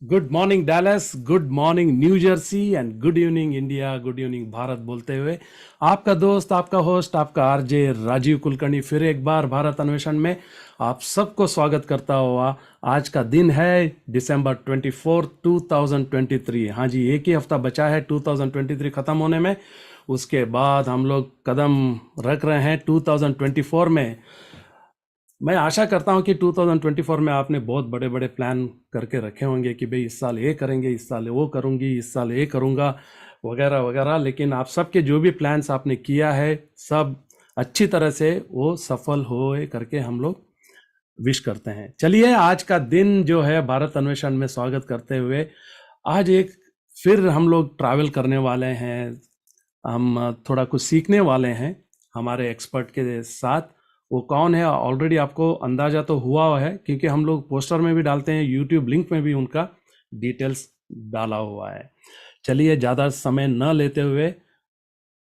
Good morning Dallas, good morning new Jersey and good evening India, good evening Bharat बोलते हुए आपका दोस्त, आपका होस्ट, आपका आरजे राजीव कुलकर्णी फिर एक बार भारत अन्वेषण में आप सबको स्वागत करता हुआ। आज का दिन है दिसंबर 24, 2023। हाँ जी, एक ही हफ्ता बचा है 2023 खत्म होने में। उसके बाद हम लोग कदम रख रहे हैं 2024 में। मैं आशा करता हूं कि 2024 में आपने बहुत बड़े बड़े प्लान करके रखे होंगे कि भाई इस साल ये करेंगे, इस साल वो करूंगी, इस साल ये करूंगा, वगैरह वगैरह। लेकिन आप सबके जो भी प्लान्स आपने किया है सब अच्छी तरह से वो सफल होए करके हम लोग विश करते हैं। चलिए, आज का दिन जो है भारत अन्वेषण में स्वागत करते हुए आज एक फिर हम लोग ट्रैवल करने वाले हैं। हम थोड़ा कुछ सीखने वाले हैं हमारे एक्सपर्ट के साथ। वो कौन है ऑलरेडी आपको अंदाजा तो हुआ है, क्योंकि हम लोग पोस्टर में भी डालते हैं, यूट्यूब लिंक में भी उनका डिटेल्स डाला हुआ है। चलिए, ज़्यादा समय न लेते हुए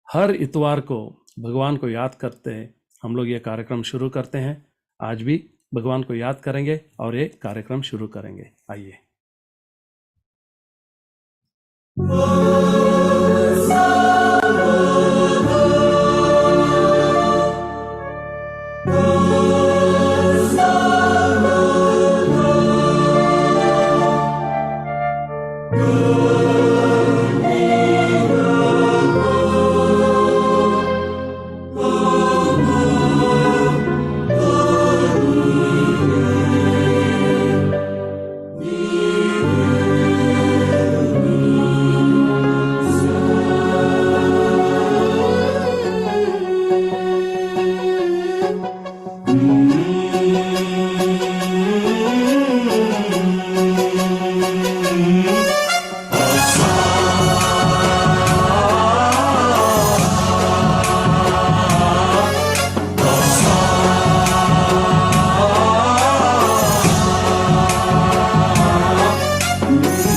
हर इतवार को भगवान को याद करते हैं हम लोग ये कार्यक्रम शुरू करते हैं। आज भी भगवान को याद करेंगे और ये कार्यक्रम शुरू करेंगे। आइए।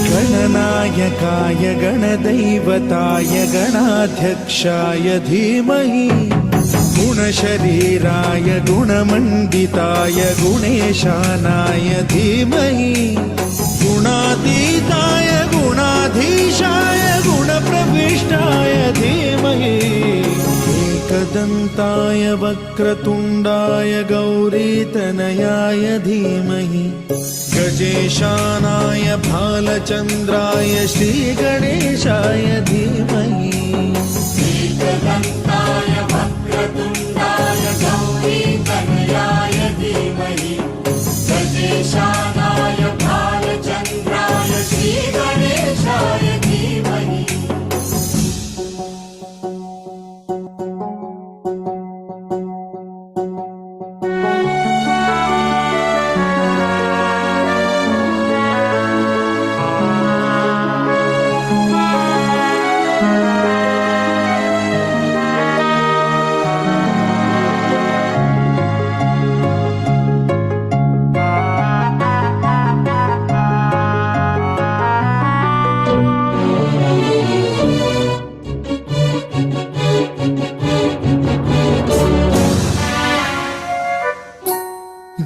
गणनायकाय गणदैवताय गणाध्यक्षाय धीमहि गुणशरीराय गुणमण्डिताय गुणेशानाय धीमहि गुणातीताय गुणाधीशाय गुणप्रविष्टाय धीमहि एकदन्ताय वक्रतुण्डाय गौरीतनयाय धीमहि गजेशानाय भालचन्द्राय श्रीगणेशाय धीमहि एकदन्ताय वक्रतुण्डाय गौरीतनयाय धीमहि गजेशानाय भालचन्द्राय श्रीगणेशाय धीमहि।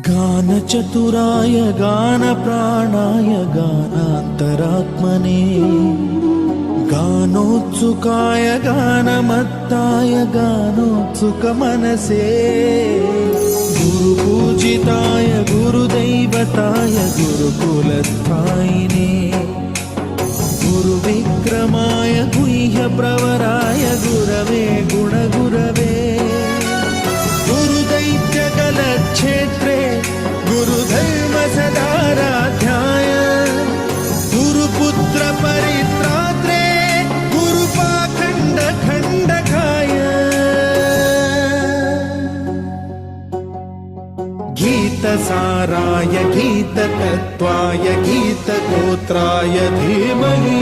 गानचतुराय गानप्राणाय गानान्तरात्मने गानोत्सुकाय गानमत्ताय गानोत्सुकमनसे गुरुपूजिताय गुरुदैवताय गुरुकुलस्थायिने गुरुविक्रमाय गुह्यप्रवराय गुरवे गुणगुरवे गुरुदैत्यकलक्षेत्रे गुरुधर्मसदाराध्याय गुरुपुत्र परित्रात्रे गुरुपाखण्डखण्डकाय गीतसाराय गीततत्त्वाय गीतगोत्राय धीमहि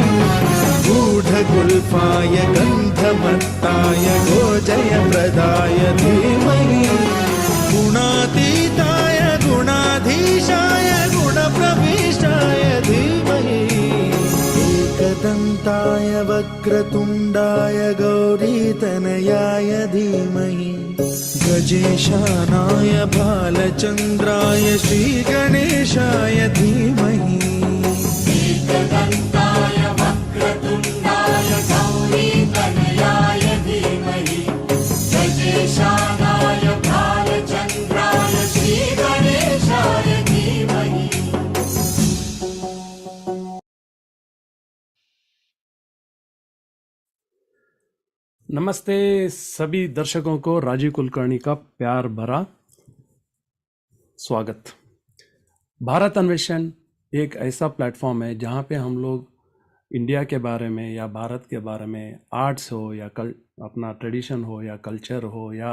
गूढगुल्फाय गन्धमत्ताय गोजयप्रदाय धीमहि गुणातीताय गुणाधीशाय गुणप्रविष्टाय धीमहि एकदन्ताय वक्रतुण्डाय गौरीतनयाय धीमहि गजेशानाय भालचन्द्राय श्रीगणेशाय धीमहि अष्टदन्ताय वक्रतुण्डाय गौरीतनयाय धीमहि गजेशानाय भालचन्द्राय श्रीगणेशाय धीमहि। नमस्ते सभी दर्शकों को राजीव कुलकर्णी का प्यार भरा स्वागत। भारत अन्वेषण एक ऐसा प्लेटफॉर्म है जहाँ पे हम लोग इंडिया के बारे में या भारत के बारे में, आर्ट्स हो या अपना ट्रेडिशन हो या कल्चर हो या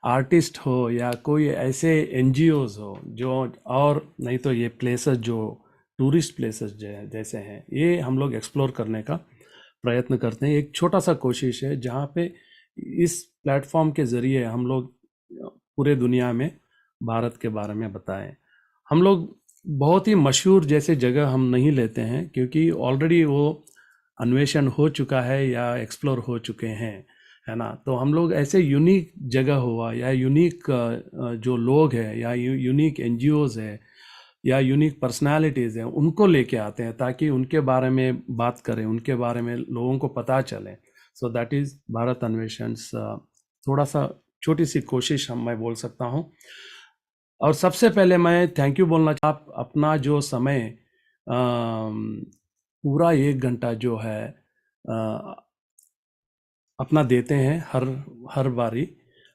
आर्टिस्ट हो या कोई ऐसे एनजीओज हो जो, और नहीं तो ये प्लेसेस जो टूरिस्ट प्लेसेस जैसे हैं, ये हम लोग एक्सप्लोर करने का प्रयत्न करते हैं। एक छोटा सा कोशिश है जहाँ पे इस प्लेटफॉर्म के ज़रिए हम लोग पूरे दुनिया में भारत के बारे में बताएं। हम लोग बहुत ही मशहूर जैसे जगह हम नहीं लेते हैं क्योंकि ऑलरेडी वो अन्वेषण हो चुका है या एक्सप्लोर हो चुके हैं, है ना। तो हम लोग ऐसे यूनिक जगह हुआ या यूनिक जो लोग हैं या यूनिक एनजीओज है या यूनिक पर्सनालिटीज़ हैं, उनको लेके आते हैं ताकि उनके बारे में बात करें, उनके बारे में लोगों को पता चले। सो दैट इज़ भारत अन्वेषण। थोड़ा सा छोटी सी कोशिश मैं बोल सकता हूँ। और सबसे पहले मैं थैंक यू बोलना चाहता, आप अपना जो समय पूरा 1 घंटा जो है अपना देते हैं हर बारी,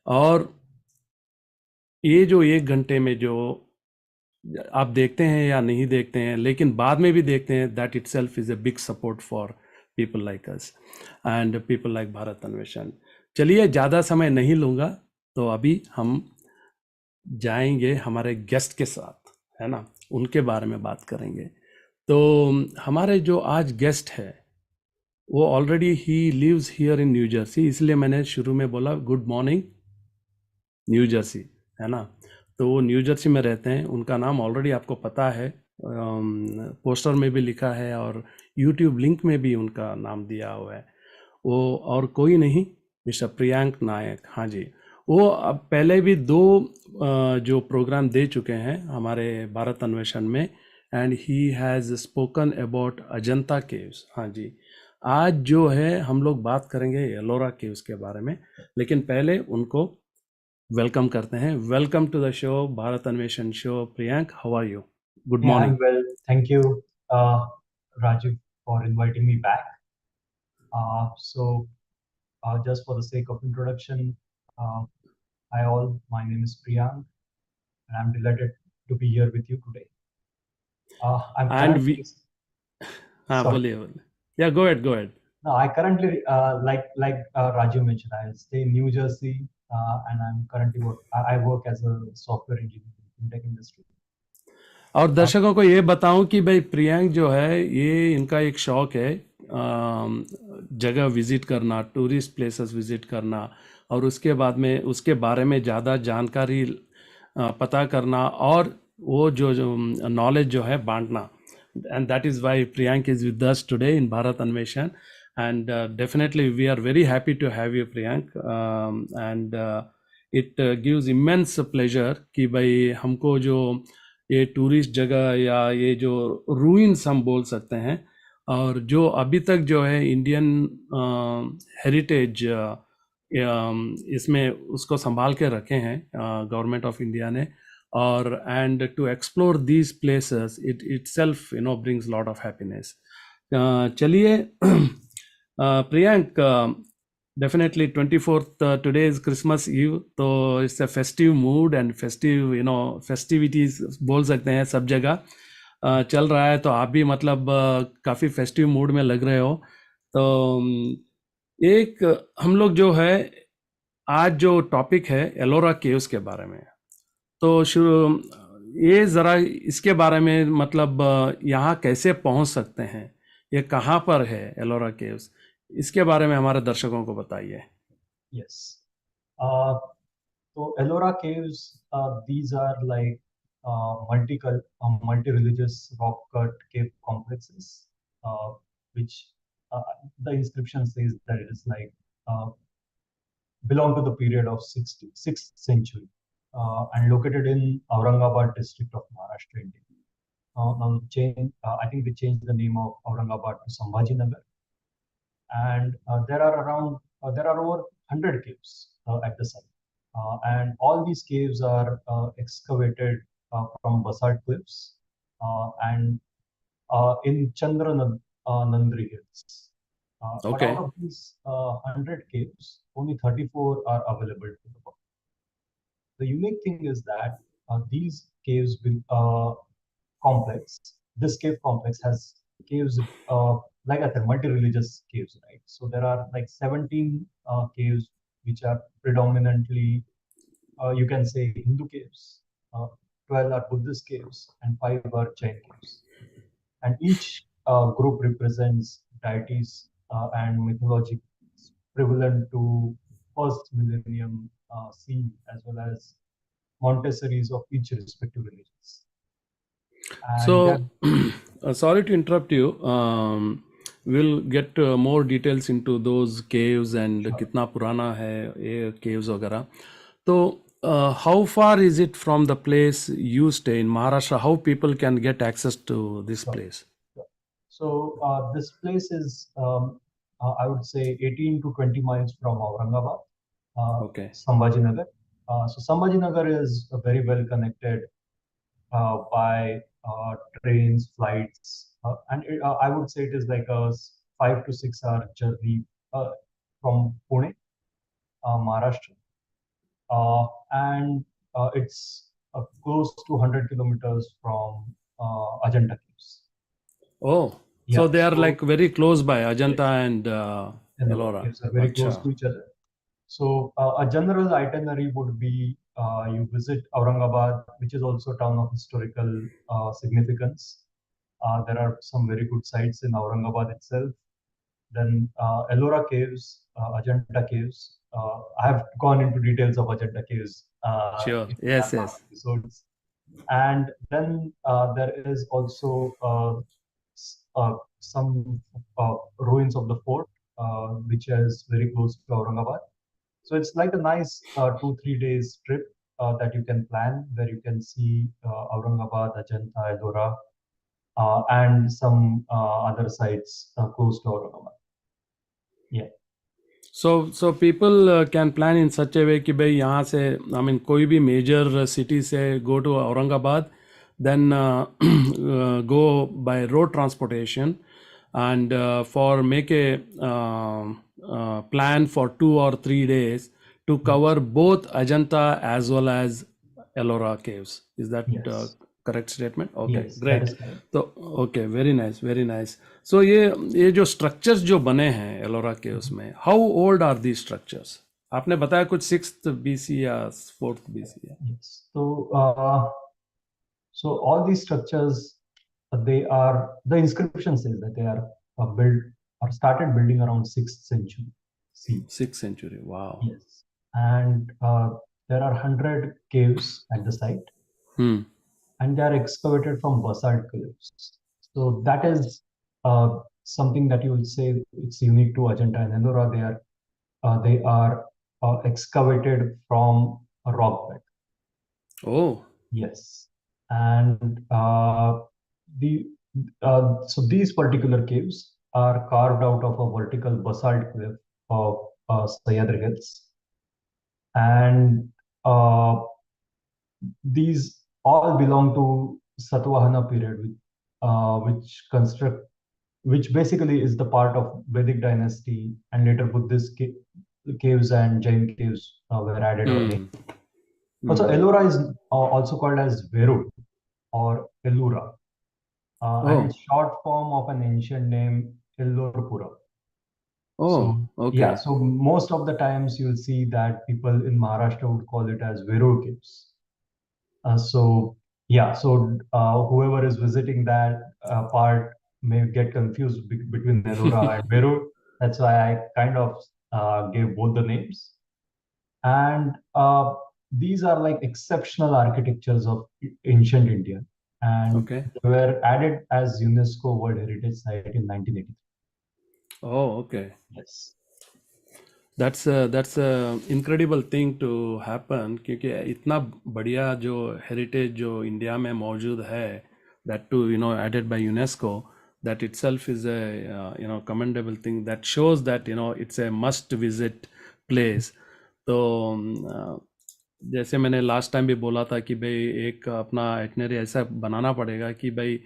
और ये जो 1 घंटे में जो आप देखते हैं या नहीं देखते हैं लेकिन बाद में भी देखते हैं, that it self is a big support for people like us and people like Bharat अन्वेषण। चलिए ज़्यादा समय नहीं लूँगा, तो अभी हम जाएंगे हमारे गेस्ट के साथ, है ना, उनके बारे में बात करेंगे। तो हमारे जो आज गेस्ट है वो ऑलरेडी ही lives here in New Jersey, इसलिए मैंने शुरू में बोला गुड मॉर्निंग न्यू जर्सी, है ना। तो वो न्यू जर्सी में रहते हैं, उनका नाम ऑलरेडी आपको पता है, पोस्टर में भी लिखा है और यूट्यूब लिंक में भी उनका नाम दिया हुआ है। वो और कोई नहीं, मिस्टर प्रियांक नायक। हाँ जी, वो अब पहले भी 2 जो प्रोग्राम दे चुके हैं हमारे भारत अन्वेषण में, and he has spoken about Ajanta caves. हाँ जी, आज जो है हम लोग बात करेंगे एलोरा केव्स के बारे में, लेकिन पहले उनको वेलकम करते हैं। Welcome to the show, Bharat Anveshan show. Priyank, how are you? Good Yeah, morning. I'm well. Thank you, Rajiv, for inviting me back. Just for the sake of introduction, uh, my name is Priyank, and I'm delighted to be here with you today. I'm and we currently, हाँ, sorry, बोलिए बोलिए, या go ahead go ahead. no, I currently, like Rajiv mentioned, I stay in New Jersey, and I'm currently I work as a software engineer in tech industry. और दर्शकों को ये बताऊं कि भाई प्रियांक जो है, ये इनका एक शौक है जगह विजिट करना, टूरिस्ट प्लेसेस विजिट करना, और उसके बाद में उसके बारे में ज़्यादा जानकारी पता करना, और वो जो नॉलेज जो है बांटना। And that is why Priyank is with us today in Bharat Anveshan, and definitely we are very happy to have you Priyank, and it gives immense pleasure कि भाई हमको जो ये टूरिस्ट जगह या ये जो रूइंस हम बोल सकते हैं, और जो अभी तक जो है इंडियन हेरिटेज इसमें उसको संभाल के रखे हैं गवर्नमेंट ऑफ इंडिया ने, और and to explore these places itself brings lot of happiness. चलिए Priyank, definitely 24th today is Christmas Eve, तो it's a festive mood and festive festivities बोल सकते हैं, सब जगह चल रहा है। तो आप भी मतलब काफ़ी फेस्टिव मूड में लग रहे हो। तो एक हम लोग जो है आज जो टॉपिक है एलोरा केव्स के बारे में, तो शुरू ये ज़रा इसके बारे में मतलब यहाँ कैसे पहुँच सकते हैं, ये कहाँ पर है एलोरा केव्स, इसके बारे में हमारे दर्शकों को बताइए। Yes. So Ellora Caves, these are like multi-religious rock-cut cave complexes, which the inscription says that it is like belong to the period of 6th century, and located in Aurangabad district of Maharashtra, India. now change. I think they changed the name of Aurangabad to Sambhajinagar, and there are over 100 caves at the site, and all these caves are excavated from basalt cliffs and in Nandri Hills. But out Okay. of these 100 caves, only 34 are available to the public. The unique thing is that these caves will this cave complex has caves, like I said, multi-religious caves, right? So there are like 17 caves which are predominantly, you can say, Hindu caves. Uh, 12 are Buddhist caves, and 5 are Jain caves. And each group represents deities and mythology prevalent to first millennium CE, as well as Montessori's of each respective religions. And they are, So, sorry to interrupt you. We'll get more details into those caves and sure. कितना पुराना है ये caves वगैरह. So, how far is it from the place you stay in Maharashtra? How people can get access to this Sure. place? So this place is, I would say, 18 to 20 miles from Aurangabad, Okay. Sambhajinagar. So Sambhajinagar is very well connected by trains, flights, and I would say it is like a 5 to 6 hour journey from Pune, Maharashtra, and it's close to 100 kilometers from Ajanta Caves. Oh, Yeah, so they are so like very close by yes, Ajanta and Ellora Ellora. Caves are very close Acha. to each other. So a general itinerary would be you visit Aurangabad, which is also a town of historical significance. There are some very good sites in Aurangabad itself. Then Ellora Caves, Ajanta Caves. I have gone into details of Ajanta Caves Sure. in Yes, our past yes. episodes. And then there is also some ruins of the fort, which is very close to Aurangabad. So it's like a nice 2 3 days trip that you can plan, where you can see Aurangabad, Ajanta, Ellora, and some other sites close to Aurangabad. Yeah. So people can plan in such a way कि भाई यहाँ से I mean कोई भी major city से go to Aurangabad, then go by road transportation, and for make a plan for 2 or 3 days to cover both Ajanta as well as Ellora Caves. Is that Yes. correct statement? Okay, Yes, that great. is correct. तो okay, very nice, very nice. So ये जो structures जो बने हैं एलोरा के उसमें, how old are the structures? आपने बताया कुछ 6th BC या 4th BC है. Yes. So all these structures, the inscription says that they are built or started building around 6th century C. 6th century. Wow. Yes. And there are 100 caves at the site, Hmm. and they are excavated from basalt cliffs. So that is something that you will say it's unique to Ajanta and Ellora. They are excavated from a rock bed. Oh. Yes, and the so these particular caves are carved out of a vertical basalt cliff of Sahyadri Hills, and these all belong to Satvahana period, which basically is the part of Vedic dynasty, and later Buddhist caves and Jain caves were added or named. Hmm. Also, Hmm. Ellora is also called as Verud or Ellura, and Oh. it's short form of an ancient name Ellorpura. Oh. So yeah, Okay. so most of the times you'll see that people in Maharashtra would call it as Verud Caves. So yeah, so whoever is visiting that part may get confused between Ellora and Verud. That's why I kind of gave both the names. And these are like exceptional architectures of ancient India, and Okay. they were added as UNESCO World Heritage Site in 1983. Oh, okay. Yes. that's a incredible thing to happen, क्योंकि इतना बढ़िया जो heritage जो India में मौजूद है, that too, added by UNESCO. That itself is a commendable thing. That shows that it's a must visit place. तो जैसे मैंने लास्ट टाइम भी बोला था कि भाई एक अपना आइटनरी ऐसा बनाना पड़ेगा कि भाई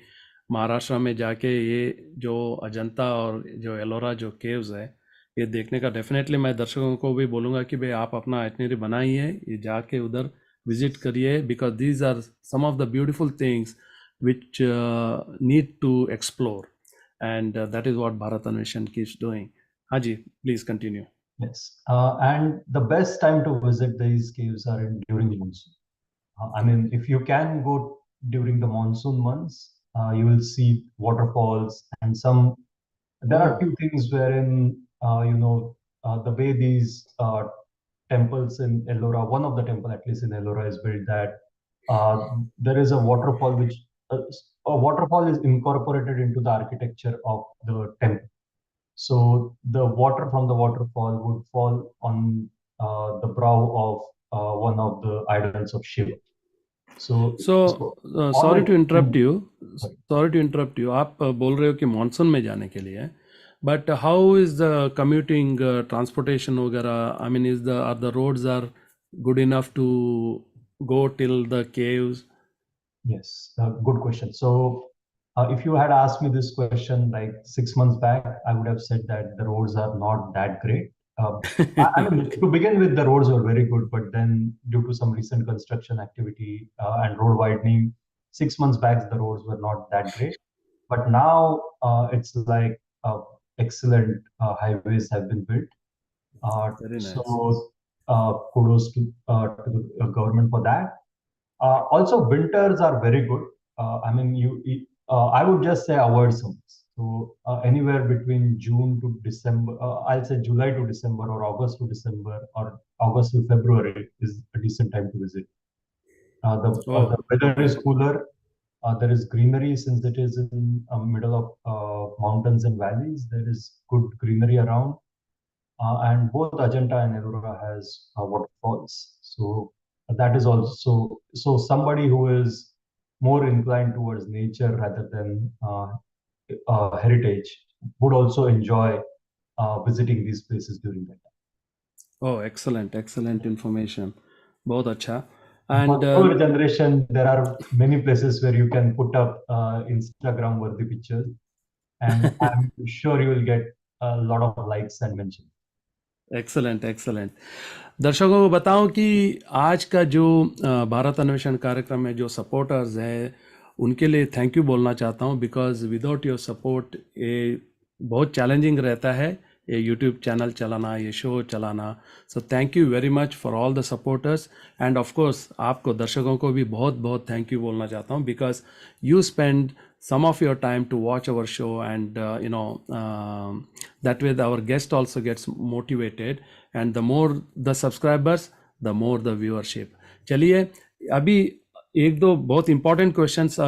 महाराष्ट्र में जाके ये जो अजंता और जो एलोरा जो केव्स है ये देखने का डेफिनेटली मैं दर्शकों को भी बोलूँगा कि भाई आप अपना आइटनरी बनाइए, ये जाके उधर विजिट करिए, because these are some of the beautiful things which need to explore, and that is what Bharat Anveshan keeps doing. Haji, please continue. Yes, and the best time to visit these caves are during monsoon. I mean, if you can go during the monsoon months, you will see waterfalls and some. There are few things wherein the way these temples in Ellora, one of the temple at least in Ellora is built, that there is a waterfall which a waterfall is incorporated into the architecture of the temple. So the water from the waterfall would fall on the brow of one of the idols of Shiva. So sorry to interrupt you. Sorry to interrupt you. आप बोल रहे हो कि monsoon में जाने के लिए, but how is the commuting, transportation वगैरह? I mean, are the roads are good enough to go till the caves? Yes, good question. So if you had asked me this question like 6 months back, I would have said that the roads are not that great. I mean, to begin with, the roads were very good, but then due to some recent construction activity and road widening, 6 months back, the roads were not that great. But now it's like excellent highways have been built. Very nice. So kudos to the government for that. Also, winters are very good. I mean, I would just say avoid summers. So anywhere between June to December, I'll say July to December or August to December or August to February is a decent time to visit. The weather is cooler. There is greenery since it is in middle of mountains and valleys. There is good greenery around. And both Ajanta and Ellora has waterfalls. So that is also, so somebody who is more inclined towards nature rather than heritage would also enjoy visiting these places during that time. Oh, excellent information. बहुत अच्छा. For And our generation, there are many places where you can put up Instagram worthy pictures, and I'm sure you will get a lot of likes and mentions. Excellent. दर्शकों को बताऊं कि आज का जो भारत अन्वेषण कार्यक्रम में जो सपोर्टर्स हैं उनके लिए थैंक यू बोलना चाहता हूं, बिकॉज विदाउट योर सपोर्ट ये बहुत चैलेंजिंग रहता है ये यूट्यूब चैनल चलाना, ये शो चलाना. So thank you very much for all the supporters, end of course आपको दर्शकों को भी बहुत थैंक यू बोलना चाहता हूं, because you spend some of your time to watch our show, and that way our guest also gets motivated, and the more the subscribers, the more the viewership. चलिए अभी एक दो बहुत इंपॉर्टेंट क्वेश्चंस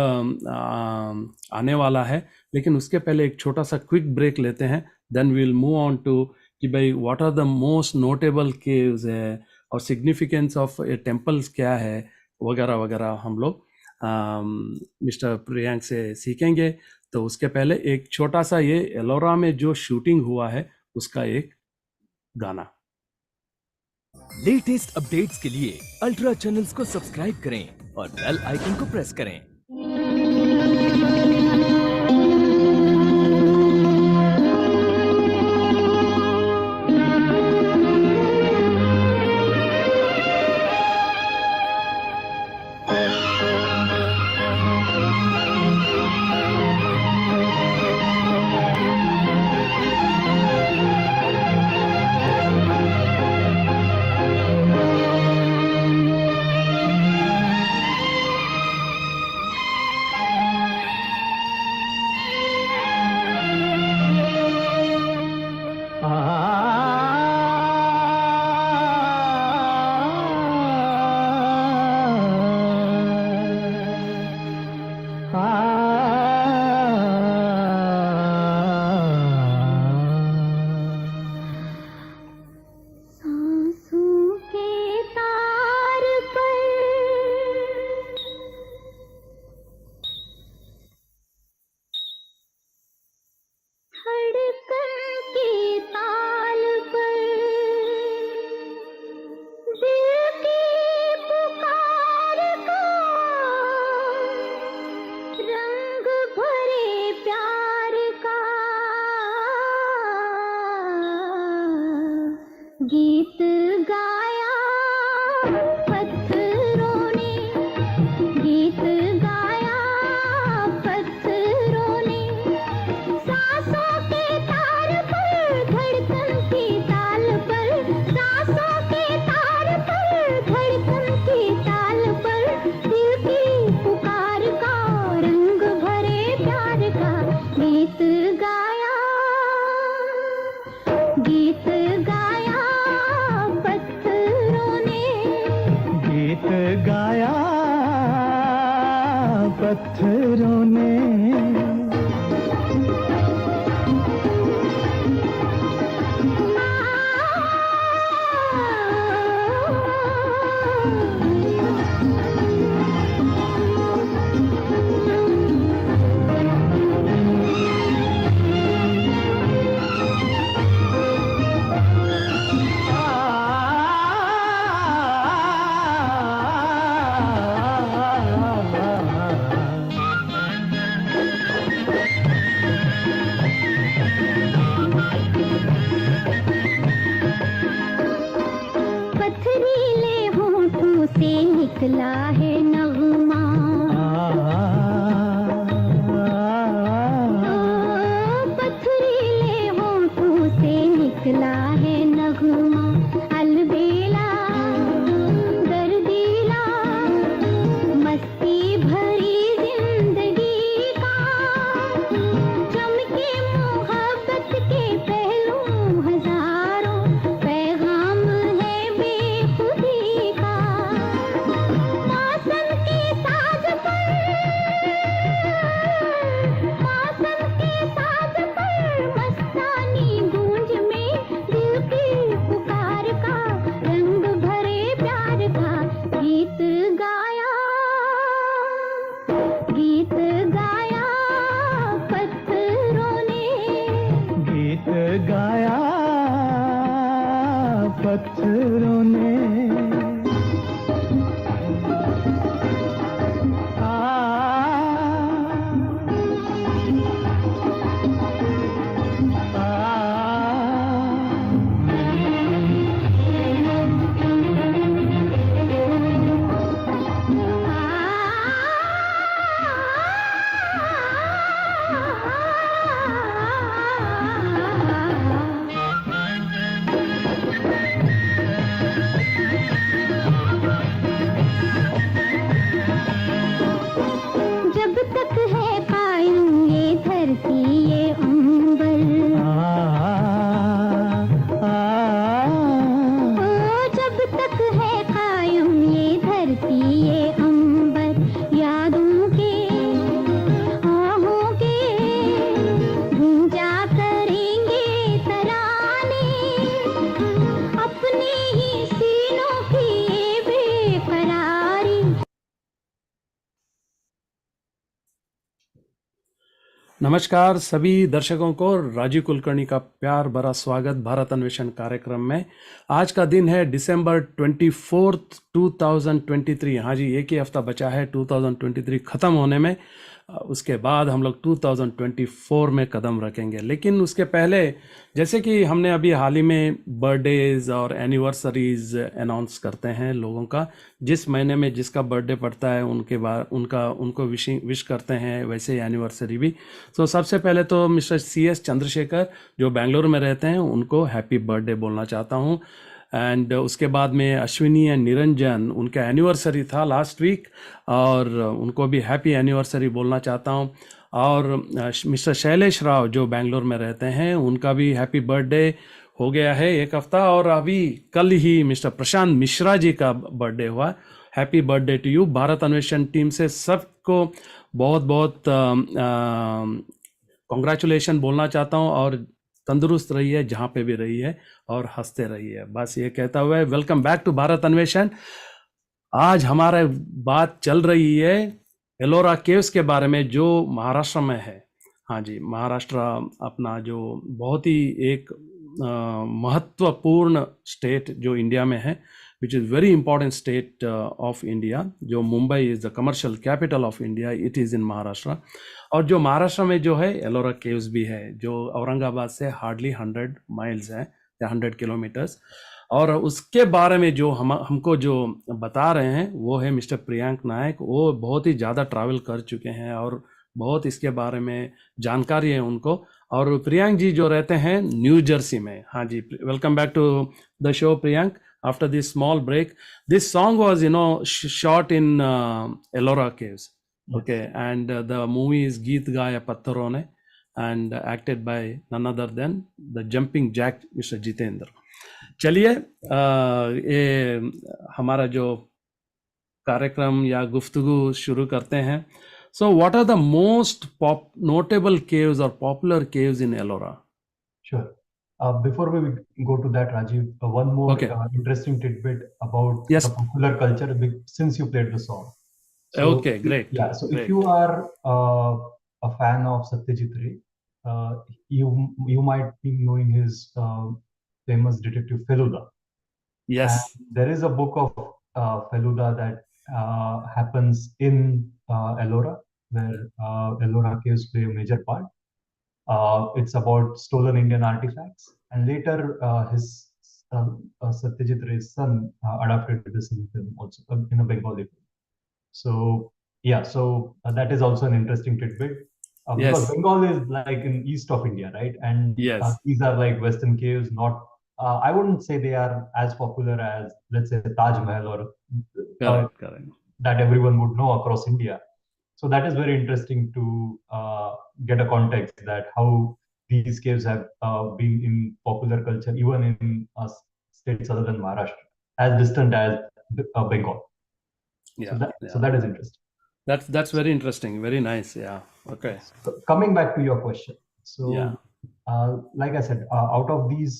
आने वाला है, लेकिन उसके पहले एक छोटा सा क्विक ब्रेक लेते हैं, then we will move on to कि भाई what are the most notable caves है और सिग्निफिकेंस ऑफ ए टेम्पल्स क्या है वगैरह हम लोग मिस्टर प्रियंक से सीखेंगे. तो उसके पहले एक छोटा सा ये एलोरा में जो शूटिंग हुआ है उसका एक गाना. लेटेस्ट अपडेट्स के लिए अल्ट्रा चैनल्स को सब्सक्राइब करें और बेल आइकन को प्रेस करें. गीत गाया पत्थरों ने, गीत गाया पत्थरों ने, सांसों के तार पर धड़कन की ताल पर, सांसों के तार पर धड़कन की ताल पर, दिल की पुकार का रंग भरे प्यार का गीत गाया, गीत गाया पत्थरों ने, गीत गाया पत्थरों ने। पथरीले होठों से निकला है नगमा, पथरीले होठों से निकला है नगमा, अलबेला दर्दीला मस्ती भरी जिंदगी का, चमके मोहब्बत के पहलू हजारों, पैगाम है बेखुदी का, मौसम के साज पर, मौसम के साज पर मस्तानी गूंज में, दिल की पुकार का रंग भरे प्यार का गीत गाया, गीत गाया पत्थरों ने, गीत गाया पत्थरों ने। जब तक है कायम ये धरती ये अंबर, ओ जब तक है कायम ये धरती ये अंबर, यादों के आहों के गूंजा करेंगे तराने, अपने ही सीनों की ये बेकरारी। नमस्कार सभी दर्शकों को, राजीव कुलकर्णी का प्यार भरा स्वागत भारत अन्वेषण कार्यक्रम में। आज का दिन है दिसंबर 24, 2023। हाँ जी, एक ही हफ्ता बचा है 2023 ख़त्म होने में। उसके बाद हम लोग 2024 में कदम रखेंगे। लेकिन उसके पहले, जैसे कि हमने अभी हाल ही में बर्थडेज और एनिवर्सरीज अनाउंस करते हैं लोगों का, जिस महीने में जिसका बर्थडे पड़ता है उनके बाद उनको विश करते हैं, वैसे ही एनिवर्सरी भी। तो सबसे पहले तो मिस्टर CS चंद्रशेखर जो बेंगलुरु में रहते हैं उनको हैप्पी बर्थडे बोलना चाहता हूँ। एंड उसके बाद में अश्विनी एंड निरंजन, उनका एनिवर्सरी था लास्ट वीक, और उनको भी हैप्पी एनिवर्सरी बोलना चाहता हूँ। और मिस्टर शैलेश राव जो बेंगलोर में रहते हैं उनका भी हैप्पी बर्थडे हो गया है एक हफ्ता। और अभी कल ही मिस्टर प्रशांत मिश्रा जी का बर्थडे हुआ। Happy birthday to you. Bharat Anveshan team से सबको बहुत बहुत कॉन्ग्रेचुलेशन बोलना चाहता हूँ, और तंदुरुस्त रहिए जहाँ पे भी रहिए और हंसते रहिए। बस ये कहता हुआ वेलकम बैक टू भारत अन्वेषण। आज हमारा बात चल रही है एलोरा केव्स के बारे में, जो महाराष्ट्र में है। हाँ जी, महाराष्ट्र अपना जो बहुत ही एक महत्वपूर्ण स्टेट जो इंडिया में है, which is very important state of India. जो Mumbai is the commercial capital of India, it is in Maharashtra. और जो महाराष्ट्र में जो है एलोरा केव्स भी है, जो औरंगाबाद से हार्डली 100 माइल्स है या 100 किलोमीटर्स। और उसके बारे में जो हमको जो बता रहे हैं वो है मिस्टर प्रियांक नायक। वो बहुत ही ज़्यादा ट्रैवल कर चुके हैं और बहुत इसके बारे में जानकारी है उनको। और प्रियांक जी जो रहते हैं न्यू जर्सी में। हाँ जी, welcome back to the show Priyank. After this small break, this song was shot in Ellora Caves. Yes. Okay, and the movie is Geet Gaya Patharon ne, and acted by none other than the jumping jack Mr. Jitendra. चलिए ये हमारा जो कार्यक्रम या गुफ्तगू शुरू करते हैं। So what are the most notable caves or popular caves in Ellora? Sure. Before we go to that, Rajiv, one more Okay. interesting tidbit about Yes. the popular culture, since you played the song. So, Okay, great. Yeah, so Great. if you are a fan of Satyajit Ray, you might be knowing his famous detective Feluda. Yes. And there is a book of Feluda that happens in Ellora, where Ellora Caves play a major part. It's about stolen Indian artifacts, and later his Satyajit Ray's son adapted this in film also in a Bengali film. So yeah, so that is also an interesting tidbit because Yes. Bengal is like in east of India, right? And Yes. these are like Western caves. Not, I wouldn't say they are as popular as, let's say, Taj Mahal or Correct. that everyone would know across India. So that is very interesting to get a context that how these caves have been in popular culture even in states other than Maharashtra, as distant as Bengal. Yeah. So that is interesting. That's very interesting. Very nice. Yeah. Okay. So coming back to your question, so Yeah. like I said, out of these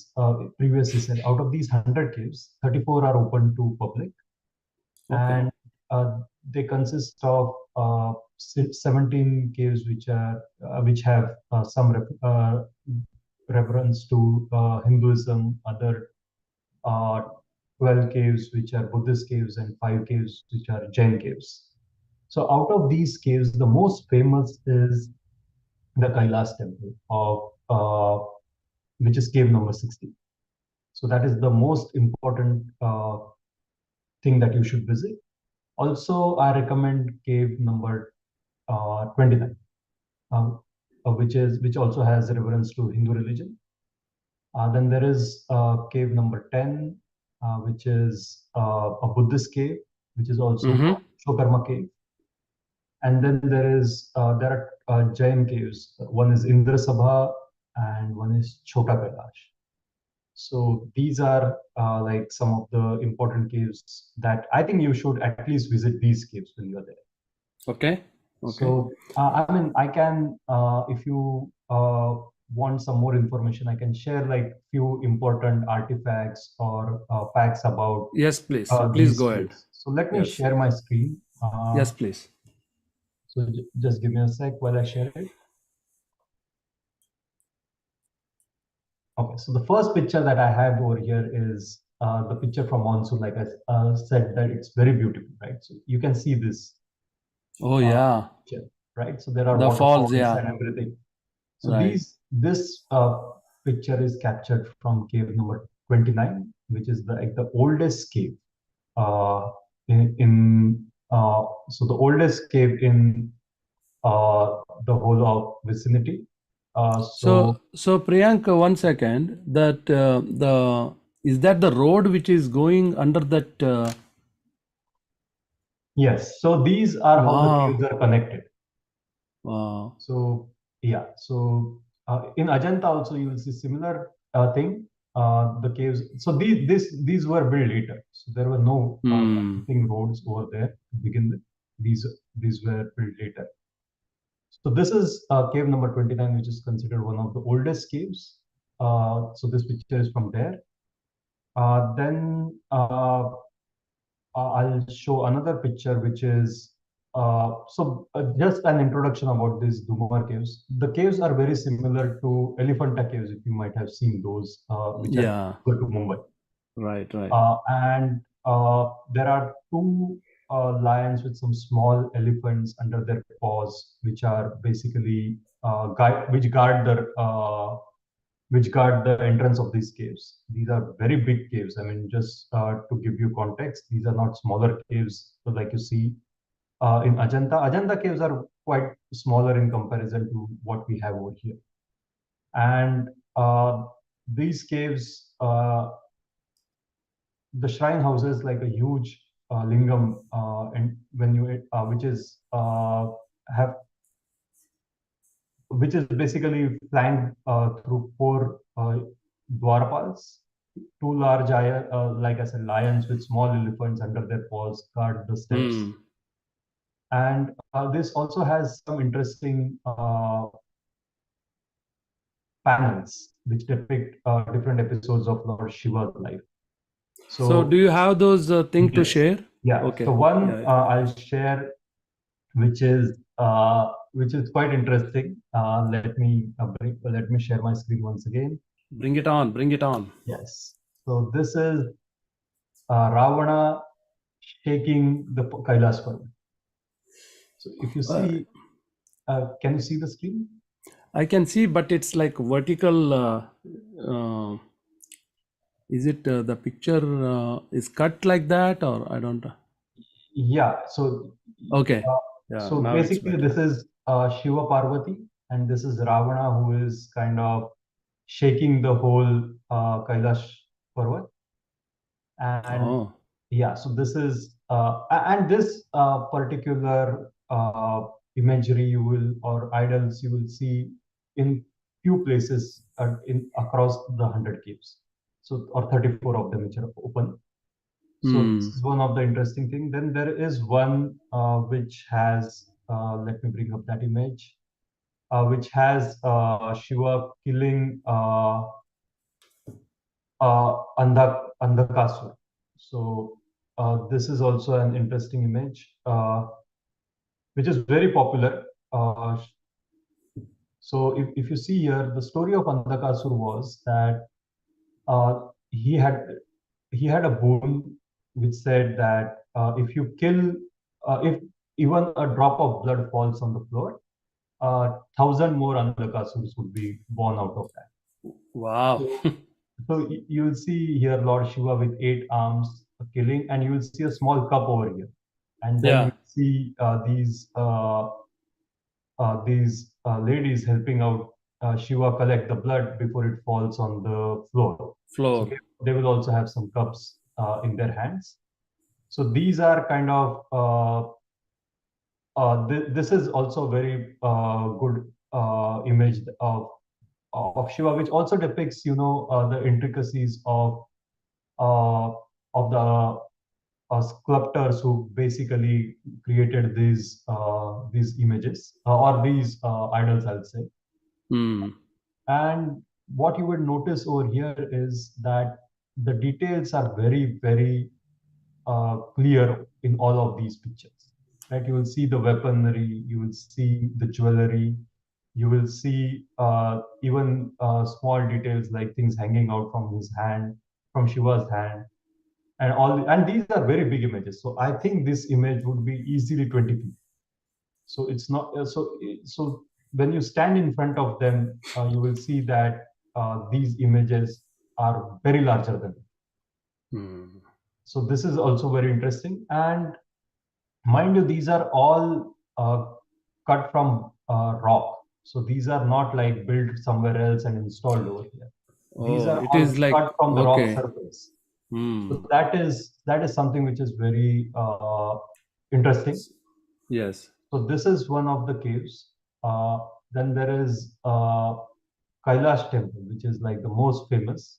previously said, out of these 100 caves, 34 are open to public, Okay. and they consist of 17 caves which have some reference to Hinduism, other uh, 12 caves which are Buddhist caves, and 5 caves which are Jain caves. So out of these caves, the most famous is the Kailas temple of which is cave number 60. So that is the most important thing that you should visit. Also, I recommend cave number 29, which also has reference to Hindu religion. Then there is cave number 10, which is a Buddhist cave, which is also called Shokarma cave. And then there are Jain caves. One is Indra Sabha and one is Chota Kailash. So these are like some of the important caves that I think you should at least visit these caves when you are there. Okay. So I mean, I can if you want some more information, I can share like few important artifacts or facts about Yes, please. Please these go ahead. caves. So let me Yes. share my screen. Yes, please. So just give me a sec while I share it. Okay, so the first picture that I have over here is the picture from monsoon. Like I said, that it's very beautiful, right? So you can see this Oh yeah. picture, right? So there are The waterfalls falls, yeah. and everything. So Right. this picture is captured from cave number 29, which is the oldest cave so the oldest cave in the whole of vicinity. So Priyank, 1 second. That the is that the road which is going under that? Yes, so these are how the Wow. caves are connected. Wow. So yeah, so in Ajanta also you will see similar thing. The caves. So these were built later. So there were no connecting roads over there to begin with. These were built later. So this is cave number 29, which is considered one of the oldest caves. So this picture is from there. Then I'll show another picture, which is just an introduction about these Dumar caves. The caves are very similar to Elephanta caves, if you might have seen those, which are go to Mumbai. Right. And there are two lions with some small elephants under their paws, which are basically which guard the which guard the entrance of these caves. These are very big caves. I mean, just to give you context, these are not smaller caves like you see in Ajanta. Ajanta caves are quite smaller in comparison to what we have over here. And these caves, the shrine houses like a huge lingam, and when you which is have which is basically flanked through four dwarpals. Two large, like I said, lions with small elephants under their paws guard the steps. Hmm. And this also has some interesting panels which depict different episodes of Lord Shiva's life. So do you have those thing to yes, share? yeah. Okay. So one Yeah, yeah. I'll share, which is quite interesting. Let me share my screen once again. Bring it on. Bring it on. Yes. So this is Ravana shaking the Kailash Parvat. So if you see, can you see the screen? I can see, but it's like vertical. Uh, is it the picture is cut like that, or I don't? Yeah. So Okay. uh, Yeah. so Now it's basically, better. this is Shiva Parvati, and this is Ravana, who is kind of shaking the whole Kailash Parvat. And Oh. yeah, so this is and this particular imagery you will, or idols you will see in few places in across the 100 caves, so or 34 of them which are open. So this Hmm. is one of the interesting thing. Then there is one which has let me bring up that image, which has Shiva killing Andhakasur. So this is also an interesting image, which is very popular. So if you see here, the story of Andhakasur was that he had a boon which said that if you kill, if even a drop of blood falls on the floor, 1,000 more Andhakasurs would be born out of that. Wow. So, so you will see here Lord Shiva with 8 arms killing, and you will see a small cup over here, and then Yeah. you see these ladies helping out Shiva collect the blood before it falls on the floor. So Floor. they will also have some cups in their hands. So these are kind of this is also very good image of Shiva, which also depicts, the intricacies uh, of the sculptors who basically created these images or these idols, I'll say. Hmm. And what you would notice over here is that the details are very, very clear in all of these pictures. Right? You will see the weaponry, you will see the jewelry, you will see even small details like things hanging out from his hand, from Shiva's hand, and and these are very big images. So I think this image would be easily 20 feet. So it's not so when you stand in front of them, you will see that these images are very larger than. Hmm. So this is also very interesting. And mind you, these are all cut from rock. So these are not like built somewhere else and installed over here. These Oh, are it is all like cut from the rock okay. surface. Hmm. So that is something which is very interesting. Yes. So this is one of the caves. Uh, then there is Kailash Temple, which is like the most famous.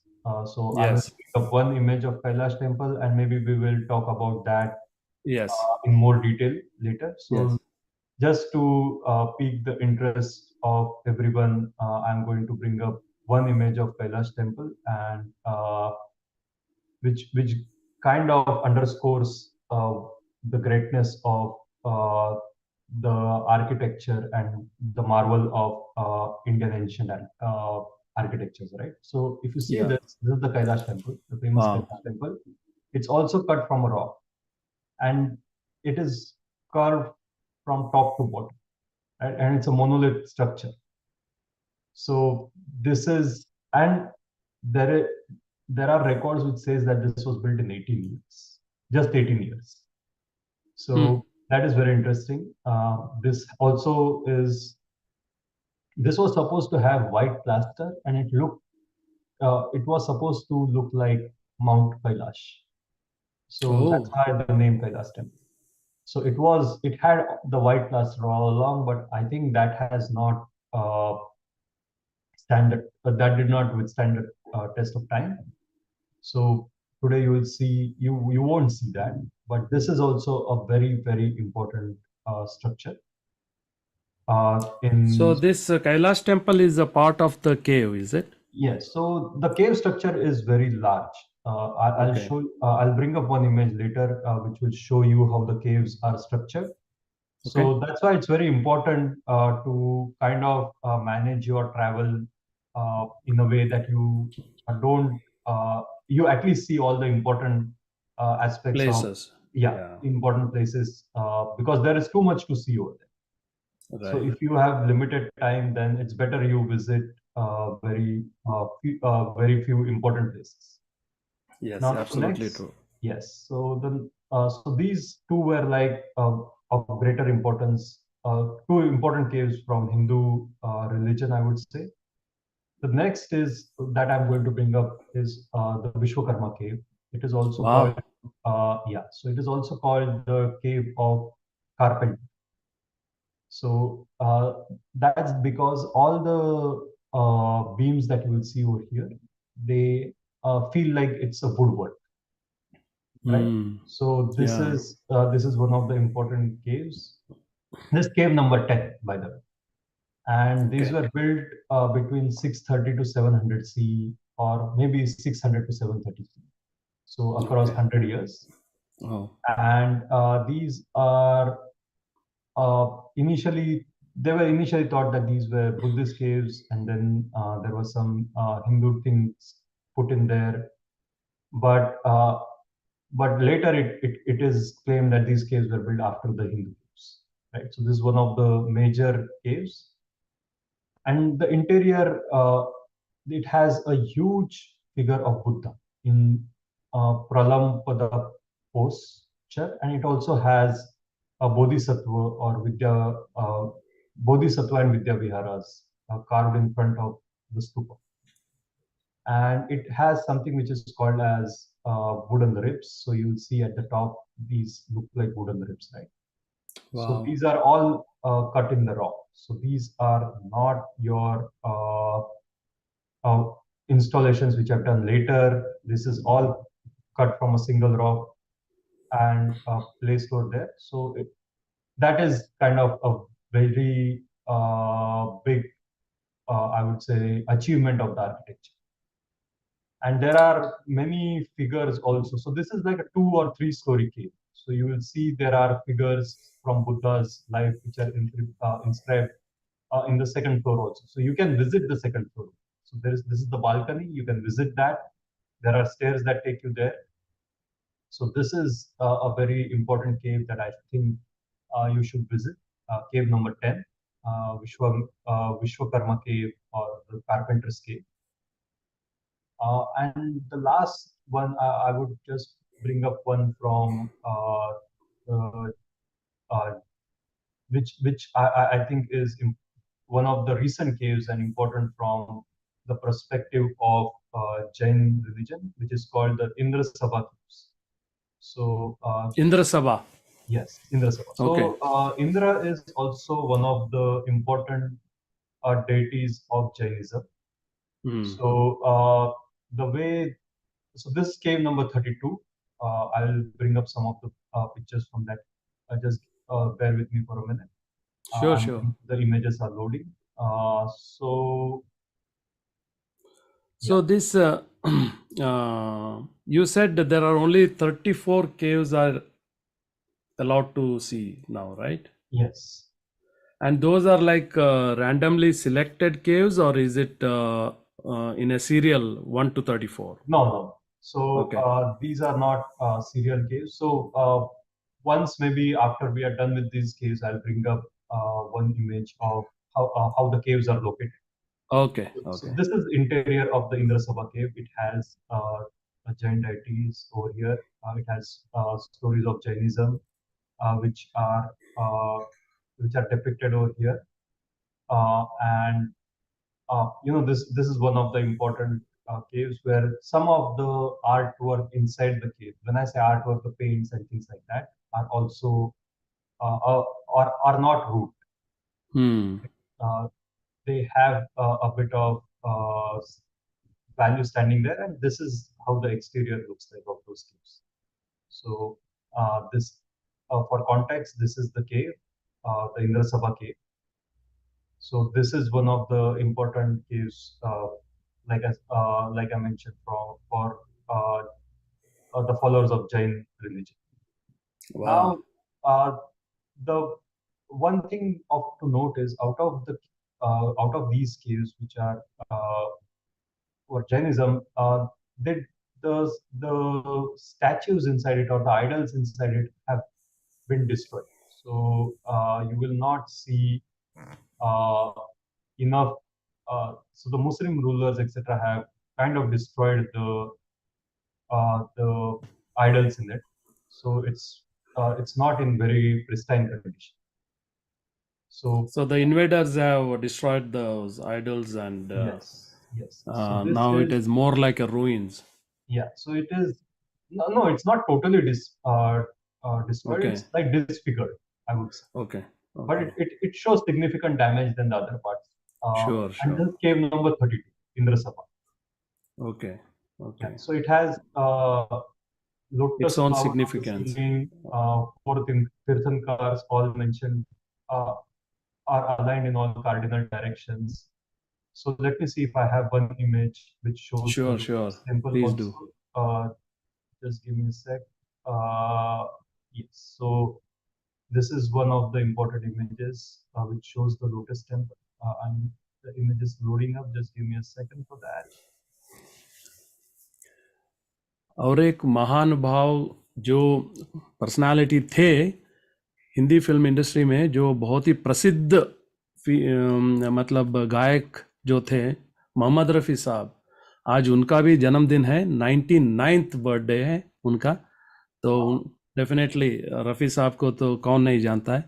So I will Yes. pick up one image of Kailash Temple, and maybe we will talk about that Yes. in more detail later. So Yes. just to pique the interest of everyone, I'm going to bring up one image of Kailash Temple, and which kind of underscores the greatness of the architecture and the marvel of Indian ancient architectures, right? So if you see Yeah. this is the Kailash temple, the famous Ah. Kailash temple. It's also cut from a rock, and it is carved from top to bottom, right? And it's a monolith structure. So this is And there i- there are records which says that this was built in 18 years, just 18 years. So that is very interesting. This was supposed to have white plaster, and it was supposed to look like Mount Kailash. So that's Oh, why the name Kailash Temple. So it had the white plaster all along, but I think that has not that did not withstand the test of time. So today you won't see that, but this is also a very important structure. so In this Kailash temple is a part of the cave, is it? Yes, so the cave structure is very large. Okay. I'll bring up one image later, which will show you how the caves are structured. Okay. So that's why it's very important to kind of manage your travel in a way that you don't, you at least see all the important aspects of, Places. yeah, Yeah. important places, because there is too much to see over there. So Right. if you have limited time, then it's better you visit very few important places. Yes, Now the absolutely next, true. yes. So these two were like of greater importance. Two important caves from Hindu religion, I would say. The next is that I'm going to bring up is the Vishwakarma cave. It is also called Wow. yeah. So it is also called the cave of carpenter. So that's because all the beams that you will see over here, they feel like it's a woodwork, right? Hmm. So Yeah. this is one of the important caves. This cave number 10, by the way, and these Okay. were built between 630 to 700 CE, or maybe 600 to 730 CE. So across Okay. 100 years, Oh. and these are initially they were initially thought that these were Buddhist caves, and then there was some Hindu things put in there. But later it is claimed that these caves were built after the Hindu caves, right? So this is one of the major caves, and the interior it has a huge figure of Buddha in Pralampada posture, and it also has a Bodhisattva or Bodhisattva and Vidya Viharas carved in front of the stupa, and it has something which is called as wooden ribs. So you'll see at the top these look like wooden ribs, right? So Wow. these are all cut in the rock. So these are not your uh, installations which I've done later. This is all cut from a single rock and placed over there. So that is kind of a very big, I would say, achievement of the architecture. And there are many figures also. So this is like a 2 or 3 story cave. So you will see there are figures from Buddha's life which are inscribed in the second floor also. So you can visit the second floor. So this is the balcony. You can visit that. There are stairs that take you there. So this is a very important cave that I think you should visit. Cave number 10, Vishwakarma cave, or the Carpenter's cave. And the last one, I would just bring up one from uh, uh, which I think is one of the recent caves and important from the perspective of Jain religion, which is called the Indra Sabha caves. So Indra Sabha. yes, Indra Sabha. Okay. So Indra is also one of the important deities of Jainism. Hmm. So the way, so this cave number 32, I'll bring up some of the pictures from that. Just bear with me for a minute. Sure, sure. The images are loading. So yeah, So this, you said that there are only 34 caves are allowed to see now, right? yes. And those are like randomly selected caves, or is it in a serial 1 to 34? No, no. So Okay. these are not serial caves. So once maybe after we are done with these caves, I'll bring up one image of how the caves are located. Okay, So okay. this is interior of the Indra Sabha cave. It has giant deities over here. It has stories of Jainism, which are depicted over here. And this is one of the important caves where some of the artwork inside the cave. When I say artwork, the paints and things like that are also are not root. Hmm. Uh, they have a bit of value standing there, and this is how the exterior looks like of those caves. So this, for context, this is the cave, the Indra Sabha cave. So this is one of the important caves, like I mentioned, for the followers of Jain religion. Wow. Now, the one thing of to note is out of these caves, which are for Jainism, did the statues inside it or the idols inside it have been destroyed. So you will not see uh, enough. So the Muslim rulers, etc., have kind of destroyed the idols in it. So it's not in very pristine condition. So So the invaders have destroyed those idols, and yes. So this now it is, is more like a ruins. yeah. So it is, no, it's not totally destroyed. Okay, It's like disfigured, I would say. okay, But okay. it shows significant damage than the other parts. Sure, And sure. this cave number 32, Indra Sabha. Okay, Yeah. okay. So it has Its lotus own flowers on the significance. ceiling. Four Tirthankars, all mentioned, uh, are aligned in all cardinal directions. So let me see if I have one image which shows the Sure, sure. lotus temple Please also. do. Just give me a sec. Uh, yes. So this is one of the important images which shows the lotus temple. And the image is loading up. Just give me a second for that. और एक महान भाव जो personality थे Hindi film industry में, जो बहुत ही प्रसिद्ध मतलब गायक जो थे, मोहम्मद रफ़ी साहब, आज उनका भी जन्मदिन है, 99th बर्थडे है उनका। तो डेफिनेटली रफ़ी साहब को तो कौन नहीं जानता है।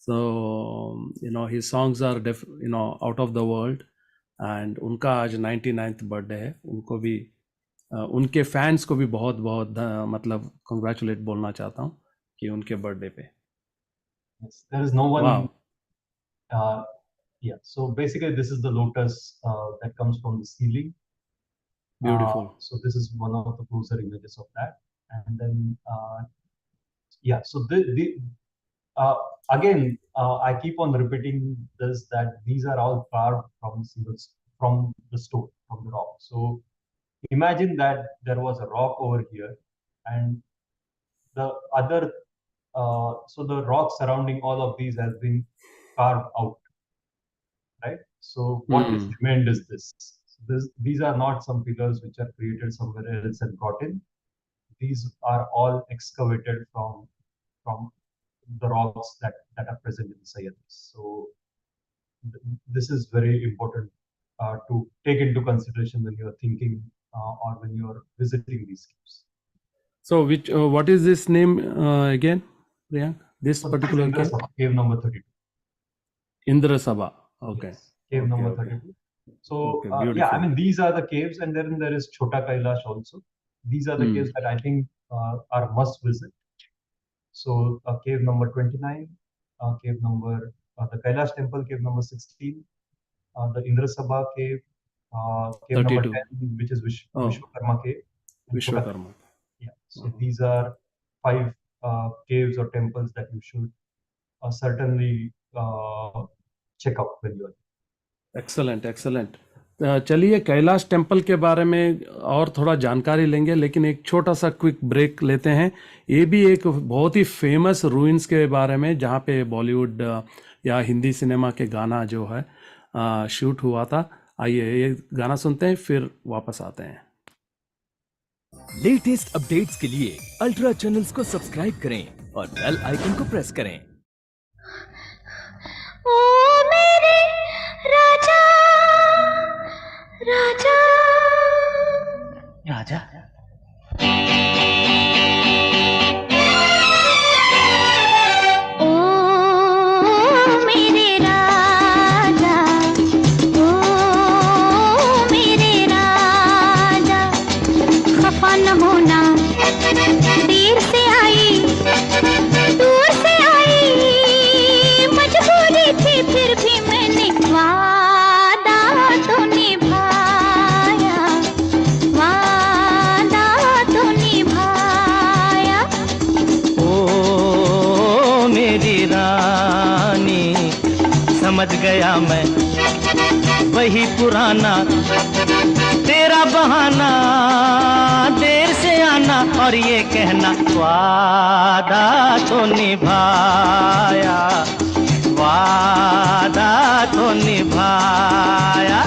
So his songs are out of the world, and उनका आज 99th बर्थडे है। उनको भी उनके फैंस को भी बहुत बहुत मतलब कंग्रेचुलेट बोलना चाहता हूँ कि उनके बर्थडे पे। Yes, there is no one. वाह, Yeah. So basically, this is the lotus that comes from the ceiling. Beautiful. So this is one of the closer images of that. And then, yeah. So again, I keep on repeating this, that these are all carved from the stone, from the rock. So imagine that there was a rock over here, and the other, so the rock surrounding all of these has been carved out, right? So what is remained is this. These are not some pillars which are created somewhere else and brought in. These are all excavated from the rocks that are present in Sayadis. So this is very important to take into consideration when you are thinking or when you are visiting these caves. So which what is this name again, Priyank? This So this is particular Indra cave? Sabha, cave number 32. Indra Sabha. Okay. Yes, cave Okay, number okay. 32. So Okay, yeah, I beautiful. mean, these are the caves, and then there is Chota Kailash also. These are the caves that I think are must visit. So cave number 29, cave number the Kailash temple, cave number 16, the Indra Sabha cave, cave number 32. 10, which is Oh, Vishwakarma cave, and Chota Kailash. Vishwakarma. Yeah. So these are 5 caves or temples that you should certainly check out when you are. Excellent, excellent. चलिए Kailash temple के बारे में और थोड़ा जानकारी लेंगे, लेकिन एक छोटा सा क्विक ब्रेक लेते हैं। ये भी एक बहुत ही फेमस रूइंस के बारे में, जहाँ पे बॉलीवुड या हिंदी सिनेमा के गाना जो है शूट हुआ था। आइए ये गाना सुनते हैं, फिर वापस आते हैं। लेटेस्ट अपडेट्स के लिए अल्ट्रा चैनल्स को सब्सक्राइब करें और बेल आइकन को प्रेस करें। ओ मेरे राजा राजा ओ मेरे राजा, ओ मेरे राजा, खफा न होना, देर से आई, दूर से आई, मजबूरी थी फिर भी मैंने वादा तो निभाया, वादा तो निभाया। ओ मेरी रानी, समझ गया मैं वही पुराना तेरा बहाना, देर से आना और ये कहना वादा तो निभाया, वादा तो निभाया।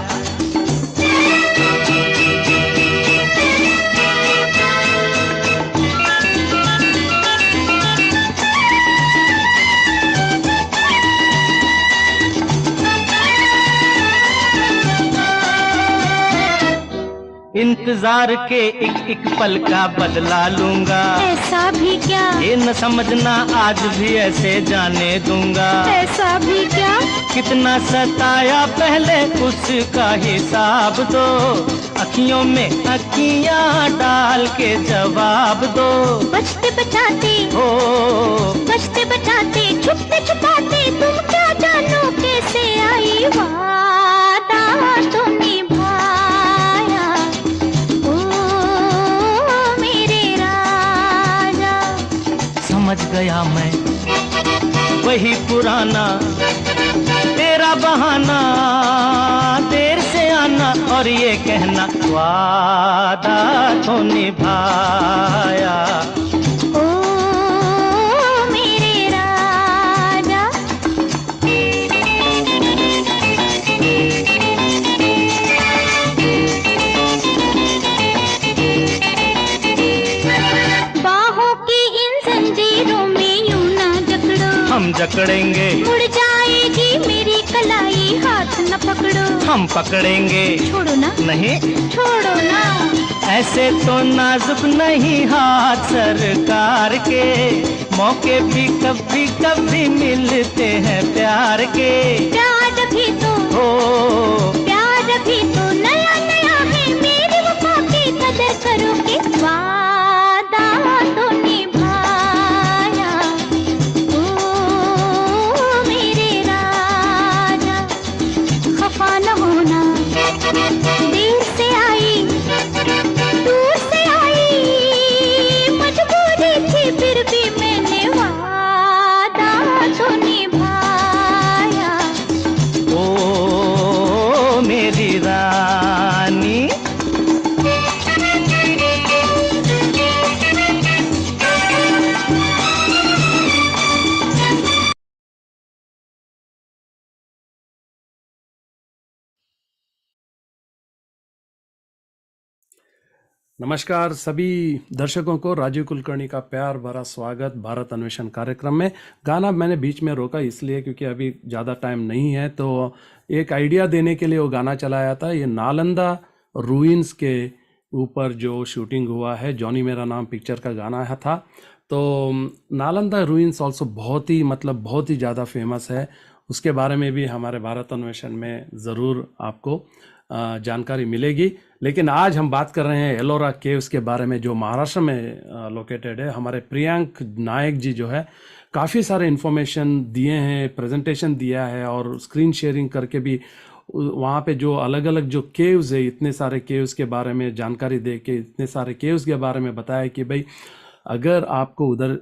इंतजार के एक पल का बदला लूंगा, ऐसा भी क्या, ये न समझना आज भी ऐसे जाने दूंगा। ऐसा भी क्या, कितना सताया पहले उसका हिसाब दो, अखियों में अखियां डाल के जवाब दो। बचते बचाते, हो बचते बचाते, छुपते छुपाते, तुम क्या जानो कैसे आई, वादा तो निभाया। ओ मेरे राजा, समझ गया मैं वही पुराना तेरा बहाना, देर से आना और ये कहना वादा तो निभाया। ओ मेरे राजा। बाहों की इन जंजीरों में यूं ना जकड़ो, हम जकड़ेंगे, मुड़ जाएगी मेरी कलाई, हाथ न पकड़ो, हम पकड़ेंगे, छोड़ो ना, नहीं छोड़ो ना। ऐसे तो नाजुक नहीं हाथ सरकार के, मौके भी कभी कभी मिलते हैं प्यार के। प्यार भी तो, हो प्यार भी तो नया नया है, मेरी वफा की कदर करोगे, वादा तो निभाया। ओ मेरे राजा, खफा न होना, देर से आई, दूर से आई, मजबूरी थी फिर भी मैंने वादा तो निभाया। ओ मेरी रानी। नमस्कार सभी दर्शकों को, राजीव कुलकर्णी का प्यार भरा स्वागत भारत अन्वेषण कार्यक्रम में। गाना मैंने बीच में रोका इसलिए क्योंकि अभी ज़्यादा टाइम नहीं है, तो एक आइडिया देने के लिए वो गाना चलाया था। ये नालंदा रूइंस के ऊपर जो शूटिंग हुआ है, जॉनी मेरा नाम पिक्चर का गाना है था। तो नालंदा रूइंस ऑल्सो बहुत ही बहुत ही ज़्यादा फेमस है। उसके बारे में भी हमारे भारत अन्वेषण में ज़रूर आपको जानकारी मिलेगी। लेकिन आज हम बात कर रहे हैं एलोरा केव्स के बारे में, जो महाराष्ट्र में लोकेटेड है। हमारे प्रियांक नायक जी जो है काफ़ी सारे इन्फॉर्मेशन दिए हैं, प्रेजेंटेशन दिया है और स्क्रीन शेयरिंग करके भी वहाँ पे जो अलग अलग जो केव्स है, इतने सारे केव्स के बारे में जानकारी दे के, इतने सारे केव्स के बारे में बताया कि भाई अगर आपको उधर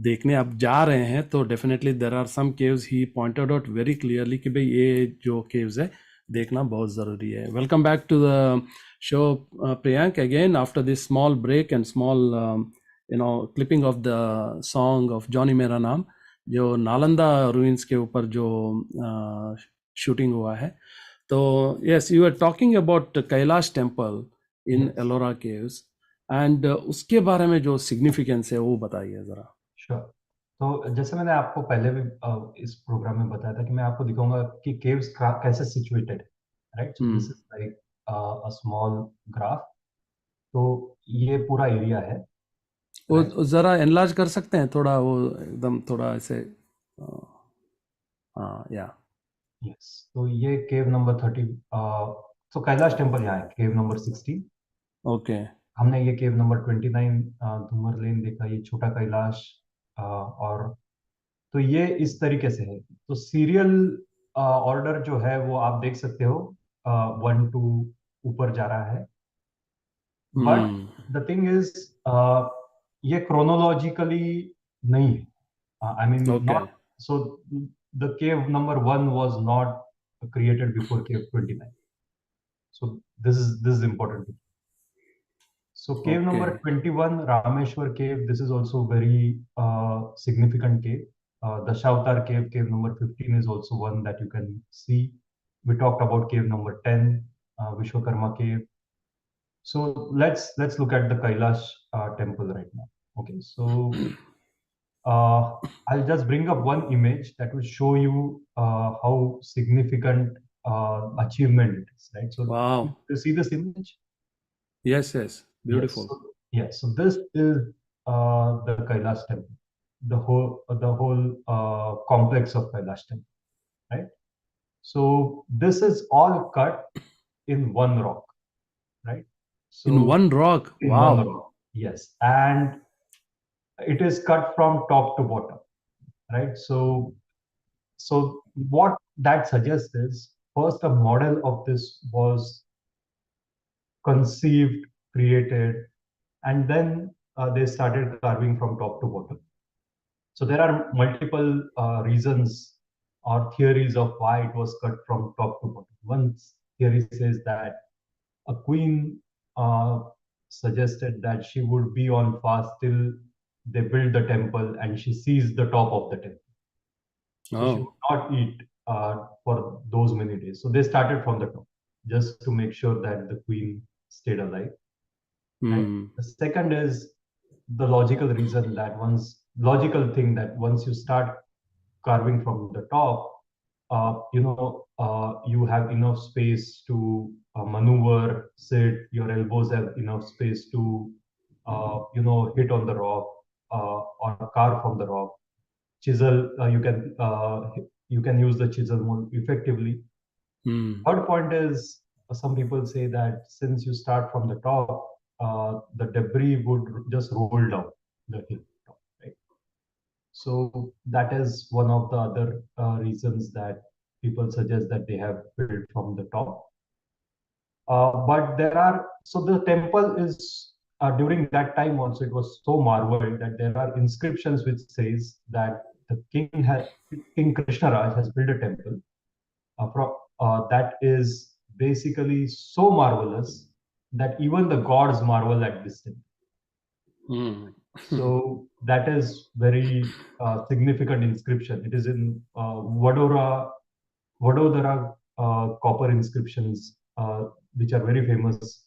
देखने आप जा रहे हैं तो definitely there are some caves, he pointed out very clearly कि भाई ये जो केव्स है देखना बहुत ज़रूरी है। Welcome back to the show Priyank again after this small break and small clipping of the song of Johny Mera Naam, जो नालंदा रूइंस के ऊपर जो शूटिंग हुआ है। तो yes, you are talking about Kailash temple in Ellora caves, and उसके बारे में जो सिग्निफिकेंस है वो बताइए ज़रा। श्योर। तो जैसे मैंने आपको पहले भी इस प्रोग्राम में बताया था कि मैं आपको दिखाऊंगा कि केव्स कैसे situated, right? So this is like a small graph तो ये पूरा एरिया है। वो जरा एनलार्ज कर सकते हैं थोड़ा, वो एकदम थोड़ा ऐसे, हाँ या यस, तो ये केव नंबर 30, तो कैलाश टेम्पल यहाँ है, केव नंबर 16। ओके। हमने ये केव नंबर 29 धूमर लेन देखा, ये छोटा कैलाश। और तो ये इस तरीके से है। तो सीरियल ऑर्डर जो है वो आप देख सकते हो, 1 2 ऊपर जा रहा है। But hmm. The thing is, ये क्रोनोलॉजिकली नहीं है। I mean okay. Not so, the cave number 1 was not created before cave 29. So this is important. So cave okay. number 21, Rameshwar cave, this is also very significant cave. Dashavatar cave, cave number 15 is also one that you can see. We talked about cave number 10, Vishwakarma cave. So let's look at the Kailash temple right now. Okay, so uh, I'll just bring up one image that will show you how significant achievement it is, right? So wow. you see this image? Yes yes, Yes. Beautiful. So, yes. So this is the Kailash temple, the whole complex of Kailash temple, right? So this is all cut in one rock, right? In So one rock, in wow. one rock, yes, and it is cut from top to bottom, right? So what that suggests is, first a model of this was conceived, created, and then they started carving from top to bottom. So there are multiple reasons or theories of why it was cut from top to bottom. One theory says that a queen uh, suggested that she would be on fast till they build the temple and she sees the top of the temple. So she oh. would not eat for those many days. So they started from the top just to make sure that the queen stayed alive. Right? Hmm. The second is the logical reason that logical thing that once you start carving from the top, you have enough space to maneuver, sit. Your elbows have enough space to, hit on the rock or carve from the rock. Chisel, you can use the chisel more effectively. Hmm. Third point is, some people say that since you start from the top, the debris would just roll down the hill top, right? So that is one of the other reasons that people suggest that they have built from the top. But there are, so the temple is, during that time also it was so marveled that there are inscriptions which says that the King Krishna Raj has built a temple that is basically so marvelous that even the gods marvel at this temple. Hmm. So that is very significant inscription. It is in Vadodara copper inscriptions, which are very famous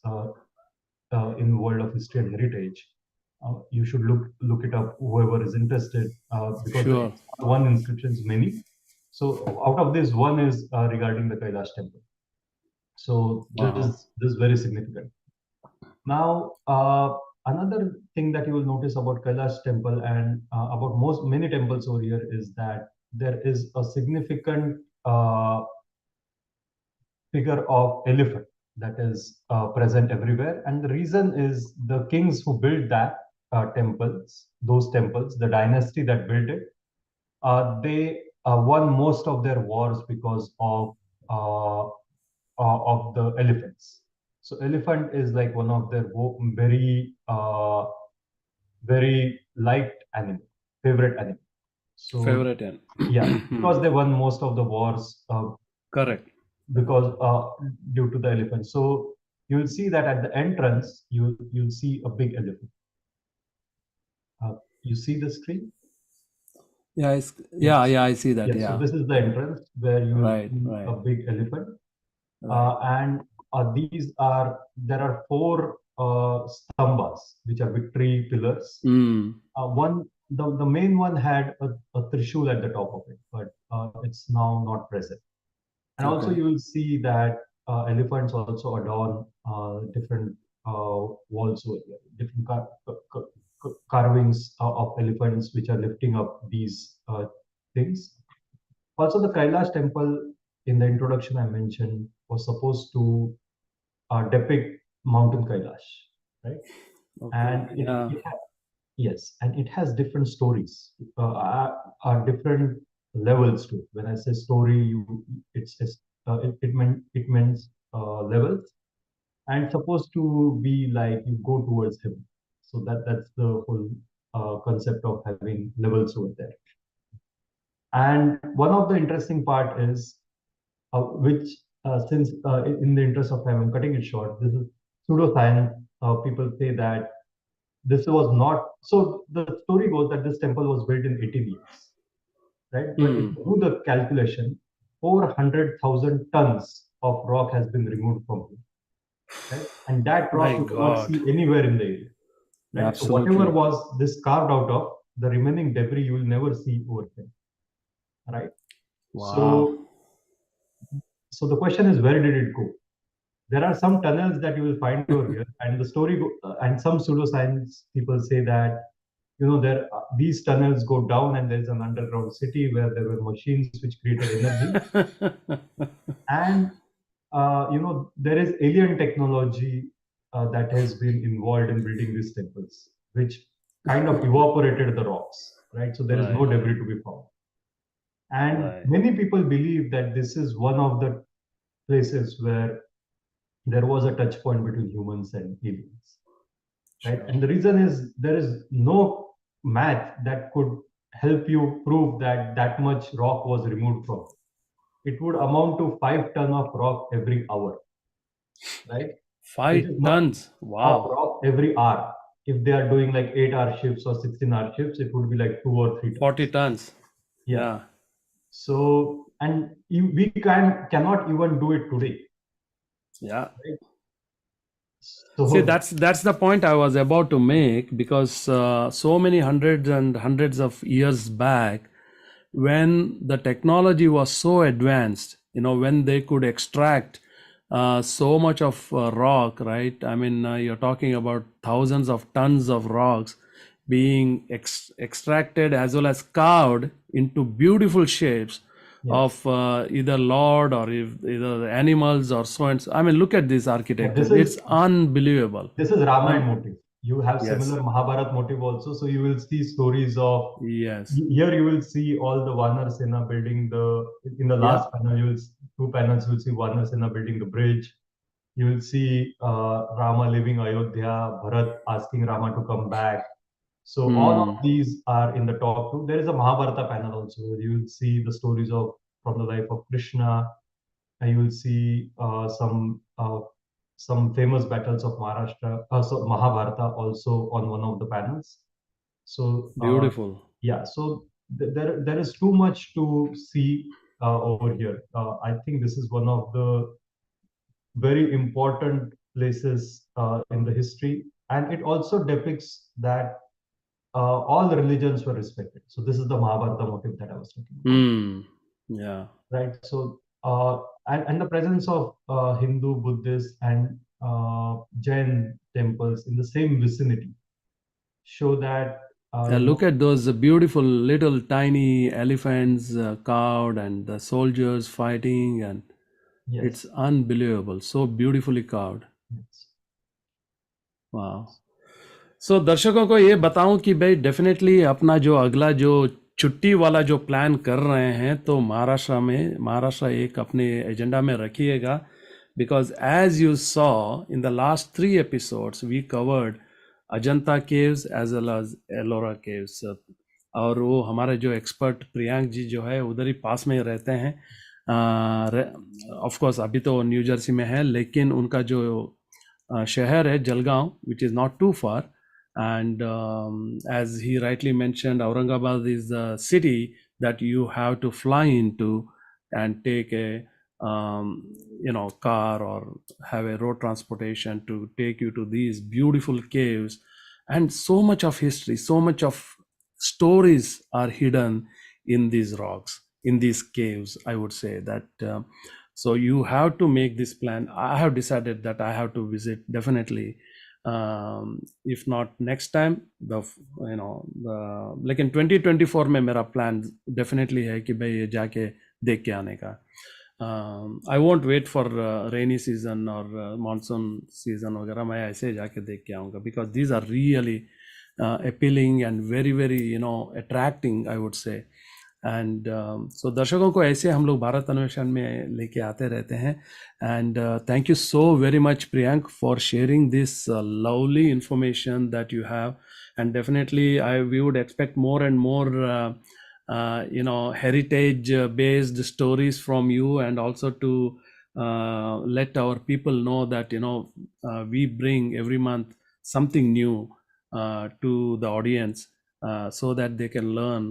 in world of history and heritage. You should look it up, whoever is interested, because sure. it's not one inscription, it's many. So out of this, one is regarding the Kailash temple. So wow. this is very significant. Now, another thing that you will notice about Kailash temple and about many temples over here is that there is a significant figure of elephant that is present everywhere, and the reason is the kings who built that those temples, the dynasty that built it, they won most of their wars because of the elephants. So elephant is like one of their very liked animal, favorite animal. So favourite है। yeah, because they won most of the wars correct. because due to the elephant. So you'll see that at the entrance, you'll see a big elephant. You see the screen? या या Yes. या, आई see that, Yes. या। So this is the entrance where you will right see a right big elephant. Right. And there are four stambas, which are victory pillars. Hmm. The main one had a trishul at the top of it, but it's now not present. And also okay. you will see that elephants also adorn different walls over here, different carvings of elephants which are lifting up these things. Also, the Kailash temple in the introduction I mentioned was supposed to depict Mountain Kailash, right? Okay. And Yeah. yes, and it has different stories, different levels to it. When I say story, it means levels, and supposed to be like you go towards him. So that's the whole concept of having levels over there. And one of the interesting part is which since in the interest of time I'm cutting it short. This is pseudoscience. People say that this was not so. The story goes that this temple was built in 18 years, right? But if Hmm. you do the calculation, 400,000 tons of rock has been removed from it, right? And that My rock you cannot God. see anywhere in the area, right? So whatever Absolutely. was this carved out of, the remaining debris you will never see over there, right? Wow. So, so the question is, where did it go? There are some tunnels that you will find over here, and the and some pseudoscience people say that there these tunnels go down, and there is an underground city where there were machines which created energy, and there is alien technology that has been involved in building these temples, which kind of evaporated the rocks, right? So there is no Right. debris to be found, and Right. many people believe that this is one of the places where there was a touch point between humans and aliens, right? Sure. And the reason is there is no math that could help you prove that that much rock was removed from it. It would amount to 5 ton of rock every hour, right? Which Five is not tons. of Wow. rock every hour. If they are doing like 8-hour shifts or 16-hour shifts, it would be like 2 or 3 tons. 40 tons. Yeah. Yeah. So, and we cannot even do it today, Yeah. right? See, So, that's the point I was about to make, because so many hundreds and hundreds of years back, when the technology was so advanced, when they could extract so much of rock, right? I mean, you're talking about thousands of tons of rocks being extracted as well as carved into beautiful shapes yes. of either Lord or either animals or so and so. I mean, look at this Yeah, architecture. It's unbelievable. this is Ramayana Un- motive. You have yes, similar Mahabharat motive also. So you will see stories of yes, here you will see all the Vanar Sena building the in the yeah. last panel you will two panels you will see Vanar Sena building the bridge. You will see Rama leaving Ayodhya, Bharat asking Rama to come back. So all of Hmm. these are in the top two. There is a Mahabharata panel also where you will see the stories of from the life of Krishna, and you will see some famous battles of so Mahabharata also on one of the panels. So Beautiful. yeah, so there is too much to see over here. I think this is one of the very important places in the history, and it also depicts that all the religions were respected. So this is the Mahabharata motive that I was talking about, Hmm. Yeah. right? So and the presence of Hindu, Buddhist, and Jain temples in the same vicinity show that Yeah, look at those beautiful little tiny elephants carved and the soldiers fighting, and it's yes, unbelievable. So beautifully carved. yes, वाह। सो दर्शकों को ये बताऊं कि भाई definitely अपना जो अगला जो छुट्टी वाला जो प्लान कर रहे हैं, तो महाराष्ट्र एक अपने एजेंडा में रखिएगा, because as you saw in the last 3 episodes we covered Ajanta caves as well as Ellora caves. और वो हमारे जो एक्सपर्ट प्रियांक जी जो है उधर ही पास में ही रहते हैं। ऑफ कोर्स अभी तो न्यू जर्सी में है, लेकिन उनका जो शहर है Jalgaon, which is not too far, and as he rightly mentioned, Aurangabad is the city that you have to fly into and take a car or have a road transportation to take you to these beautiful caves. And so much of history, so much of stories are hidden in these rocks, in these caves, I would say that. So you have to make this plan. I have decided that I have to visit definitely if not next time, लेकिन 2024 में मेरा plan definitely है कि भाई ये जाके देख के आने का. I won't wait for rainy season और मानसून सीजन वगैरह, मैं ऐसे जाके देख के आऊँगा, because these are really appealing and very very attracting, I would say. And so दर्शकों को ऐसे हम लोग भारत अन्वेषण में लेके आते रहते हैं. And thank you so very much Priyank for sharing this lovely information that you have. And definitely we would expect more and more heritage based stories from you, and also to let our people know that we bring every month something new to the audience, so that they can learn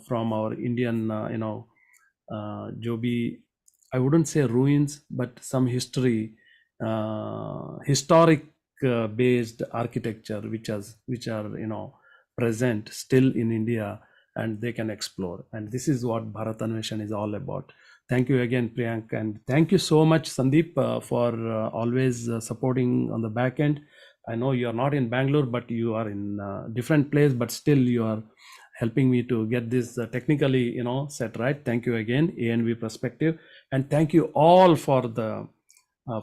from our Indian jo bhi, I wouldn't say ruins, but some history, historic based architecture which are present still in India, and they can explore. And this is what Bharat Anveshan is all about. Thank you again, Priyank, and thank you so much, Sandeep, for always supporting on the back end. I know you are not in Bangalore, but you are in different place, but still you are helping me to get this technically set right. Thank you again, ANV Perspective, and thank you all for the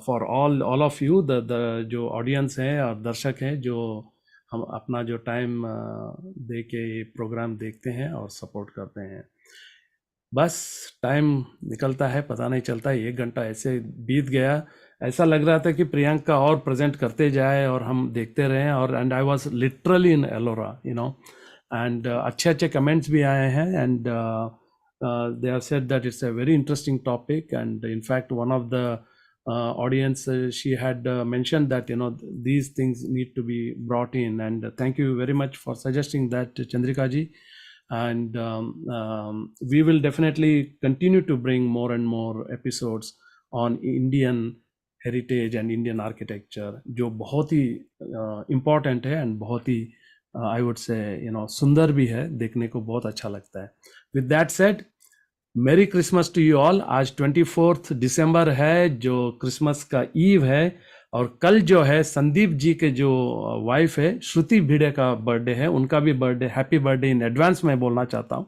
for all of you, the जो audience है और दर्शक हैं जो हम अपना जो time दे के प्रोग्राम देखते हैं और सपोर्ट करते हैं. बस टाइम निकलता है, पता नहीं चलता, 1 घंटा ऐसे बीत गया. ऐसा लग रहा था कि प्रियंक का और प्रेजेंट करते जाए और हम देखते रहें. और and I was literally in Ellora, and अच्छे अच्छे कमेंट्स भी आए हैं. And they have said that it's a very interesting topic. And in fact one of the audience, she had mentioned that these things need to be brought in, and thank you very much for suggesting that, Chandrika ji. And we will definitely continue to bring more and more episodes on Indian heritage and Indian architecture, जो बहुत ही important है and बहुत ही I would say सुंदर भी है, देखने को बहुत अच्छा लगता है. With that said, merry Christmas to you all. आज 24 दिसंबर है, जो क्रिसमस का ईव है. और कल जो है संदीप जी के जो वाइफ है श्रुति भिड़े का बर्थडे है. उनका भी birthday, happy birthday in advance मैं बोलना चाहता हूँ.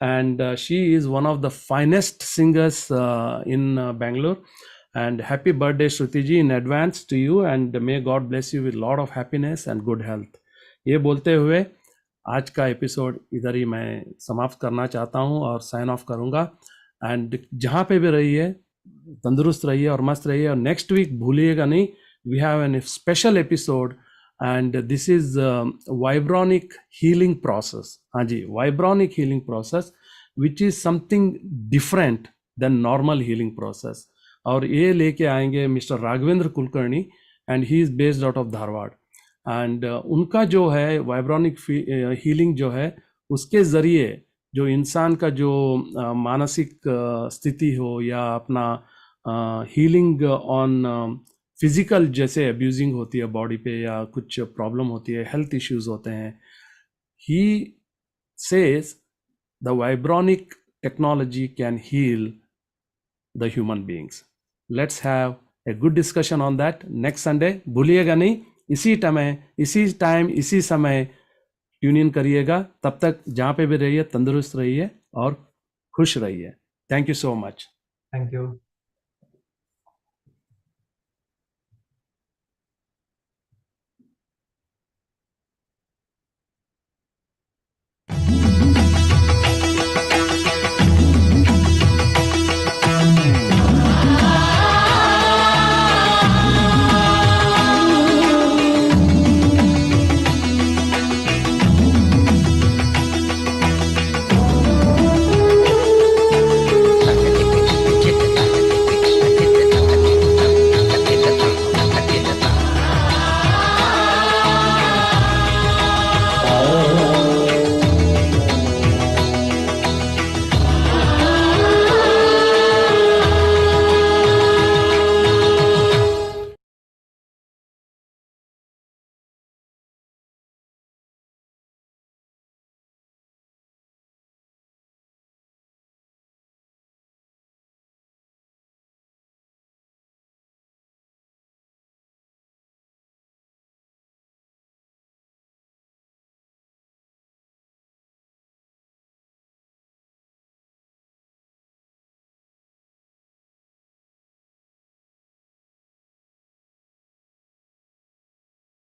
And she is one of the finest singers in Bangalore. And happy birthday Shruti ji in advance to you, and may God bless you with lot of happiness and good health. ये बोलते हुए आज का episode इधर ही मैं समाप्त करना चाहता हूँ और साइन ऑफ करूँगा. एंड जहाँ पे भी रहिए, तंदुरुस्त रहिए और मस्त रहिए. और नेक्स्ट वीक भूलिएगा नहीं, we have an special episode, and this is vibronic healing process. हाँ जी, vibronic healing process which is something different than normal healing process. और ये लेके आएंगे mister Raghavendra Kulkarni, and he is based out of Dharwad. And उनका जो है वाइब्रॉनिक हीलिंग जो है, उसके ज़रिए जो इंसान का जो मानसिक स्थिति हो या अपना हीलिंग ऑन फिजिकल, जैसे अब्यूजिंग होती है बॉडी पे या कुछ प्रॉब्लम होती है, हेल्थ इश्यूज होते हैं, he says the vibronic technology can heal the human beings. Let's have a good discussion on that next Sunday. भूलिएगा नहीं, इसी टाइम इसी समय ट्यून इन करिएगा. तब तक जहाँ पे भी रहिए, तंदुरुस्त रहिए और खुश रहिए. Thank you so much. Thank you.